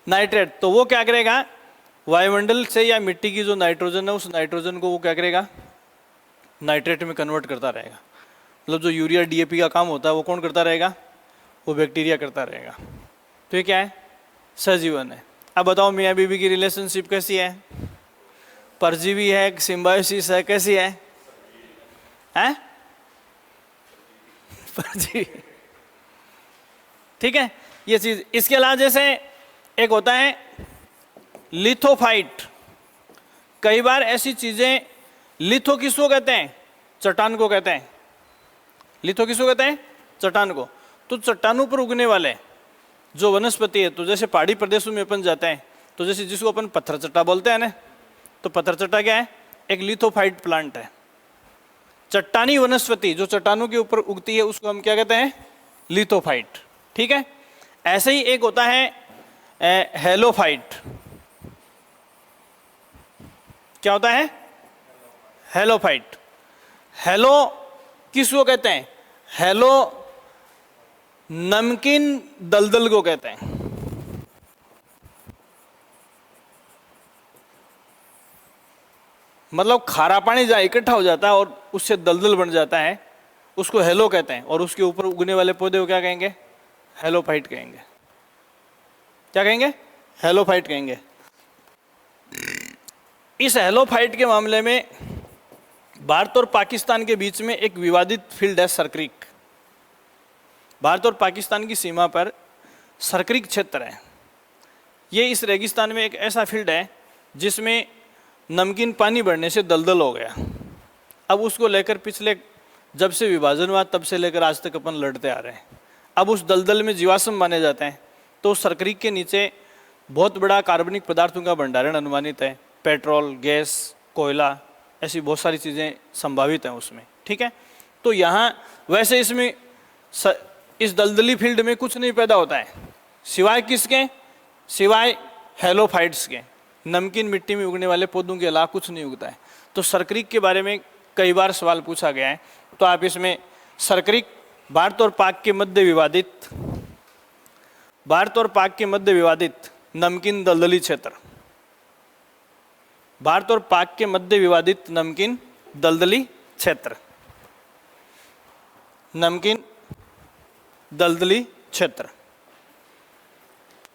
नाइट्रेट तो वो क्या करेगा, वायुमंडल से या मिट्टी की जो नाइट्रोजन है उस नाइट्रोजन को वो क्या करेगा, नाइट्रेट में कन्वर्ट करता रहेगा। मतलब जो यूरिया डीएपी का काम होता है वो कौन करता रहेगा, वो बैक्टीरिया करता रहेगा। तो ये क्या है, सजीवन है। अब बताओ मियाँ बीवी की रिलेशनशिप कैसी है, परजीवी है, सिम्बायोसिस है, कैसी है, हैं? परजीवी, ठीक है ये चीज। इसके अलावा जैसे एक होता है लिथोफाइट। कई बार ऐसी चीजें, लिथो किसको कहते हैं, चट्टान को कहते हैं। लिथो किसको कहते हैं, चट्टान को। तो चट्टानों पर उगने वाले जो वनस्पति है, तो जैसे पहाड़ी प्रदेशों में अपन जाते हैं तो जैसे जिसको अपन पत्थर चट्टा बोलते हैं ना, तो पत्थर चट्टा क्या है, एक लिथोफाइट प्लांट है। चट्टानी वनस्पति जो चट्टानों के ऊपर उगती है उसको हम क्या कहते हैं, लिथोफाइट, ठीक है। ऐसे ही एक होता है हेलोफाइट। क्या होता है, हेलोफाइट। हेलो किसको कहते हैं, हेलो नमकीन दलदल को कहते हैं। मतलब खारा पानी जहां इकट्ठा हो जाता है और उससे दलदल बन जाता है उसको हेलो कहते हैं, और उसके ऊपर उगने वाले पौधे को क्या कहेंगे, हेलोफाइट कहेंगे। क्या कहेंगे, हेलोफाइट कहेंगे। इस हेलोफाइट के मामले में भारत और पाकिस्तान के बीच में एक विवादित फील्ड है सरक्रीक। भारत और पाकिस्तान की सीमा पर सरक्रीक क्षेत्र है। ये इस रेगिस्तान में एक ऐसा फील्ड है जिसमें नमकीन पानी बढ़ने से दलदल हो गया। अब उसको लेकर पिछले जब से विभाजन हुआ तब से लेकर आज तक अपन लड़ते आ रहे हैं। अब उस दलदल में जीवाश्म माने जाते हैं, तो सरक्रीक के नीचे बहुत बड़ा कार्बनिक पदार्थों का भंडारण अनुमानित है। पेट्रोल, गैस, कोयला, ऐसी बहुत सारी चीज़ें संभावित हैं उसमें, ठीक है। तो यहाँ वैसे इसमें इस दलदली फील्ड में कुछ नहीं पैदा होता है सिवाय किसके, सिवाय हेलोफाइट्स के। नमकीन मिट्टी में उगने वाले पौधों के अलावा कुछ नहीं उगता है। तो सरक्रीक के बारे में कई बार सवाल पूछा गया है, तो आप इसमें सरक्रीक भारत और पाक के मध्य विवादित, भारत और पाक के मध्य विवादित नमकीन दलदली क्षेत्र, भारत और पाक के मध्य विवादित नमकीन दलदली क्षेत्र, नमकीन दलदली क्षेत्र।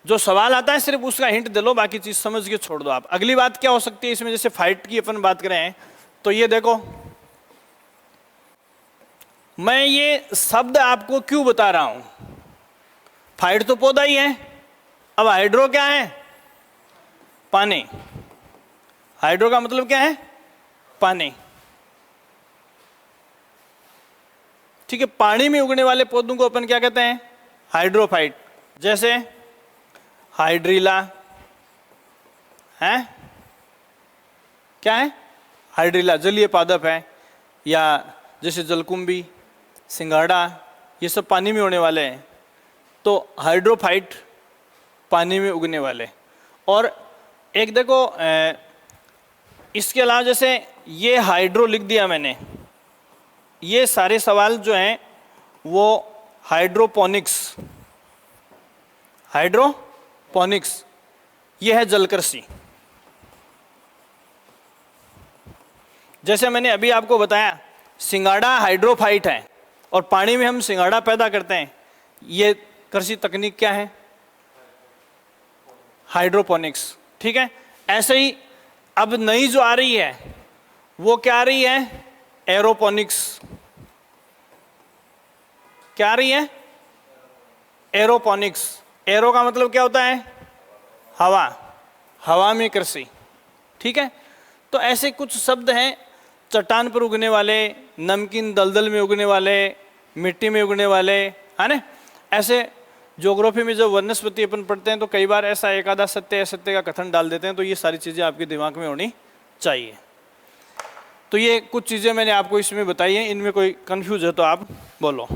जो सवाल आता है सिर्फ उसका हिंट दे लो, बाकी चीज समझ के छोड़ दो आप। अगली बात क्या हो सकती है इसमें, जैसे फाइट की अपन बात करें तो ये देखो, मैं ये शब्द आपको क्यों बता रहा हूं, फाइट तो पौधा ही है। अब हाइड्रो क्या है, पानी। हाइड्रो का मतलब क्या है, पानी, ठीक है। पानी में उगने वाले पौधों को अपन क्या कहते हैं, हाइड्रोफाइट। जैसे हाइड्रीला है, क्या है, हाइड्रीला जलीय पादप है। या जैसे जलकुंभी, सिंगाड़ा, ये सब पानी में होने वाले हैं। तो हाइड्रोफाइट पानी में उगने वाले। और एक देखो इसके अलावा जैसे ये हाइड्रो लिख दिया मैंने, ये सारे सवाल जो हैं वो हाइड्रोपोनिक्स, हाइड्रोपोनिक्स ये है जलकृषि। जैसे मैंने अभी आपको बताया सिंगाड़ा हाइड्रोफाइट है और पानी में हम सिंगाड़ा पैदा करते हैं, ये कृषि तकनीक क्या है, हाइड्रोपोनिक्स, ठीक है। ऐसे ही अब नई जो आ रही है वो क्या आ रही है, एरोपोनिक्स। क्या आ रही है, एरोपोनिक्स। एरो का मतलब क्या होता है, हवा, हवा में कृषि, ठीक है। तो ऐसे कुछ शब्द हैं, चट्टान पर उगने वाले, नमकीन दलदल में उगने वाले, मिट्टी में उगने वाले, है ना। ऐसे ज्योग्राफी में जब वनस्पति अपन पढ़ते हैं तो कई बार ऐसा एक आधा सत्य असत्य का कथन डाल देते हैं, तो ये सारी चीज़ें आपके दिमाग में होनी चाहिए। तो ये कुछ चीज़ें मैंने आपको इसमें बताई हैं, इनमें कोई कंफ्यूज है तो आप बोलो।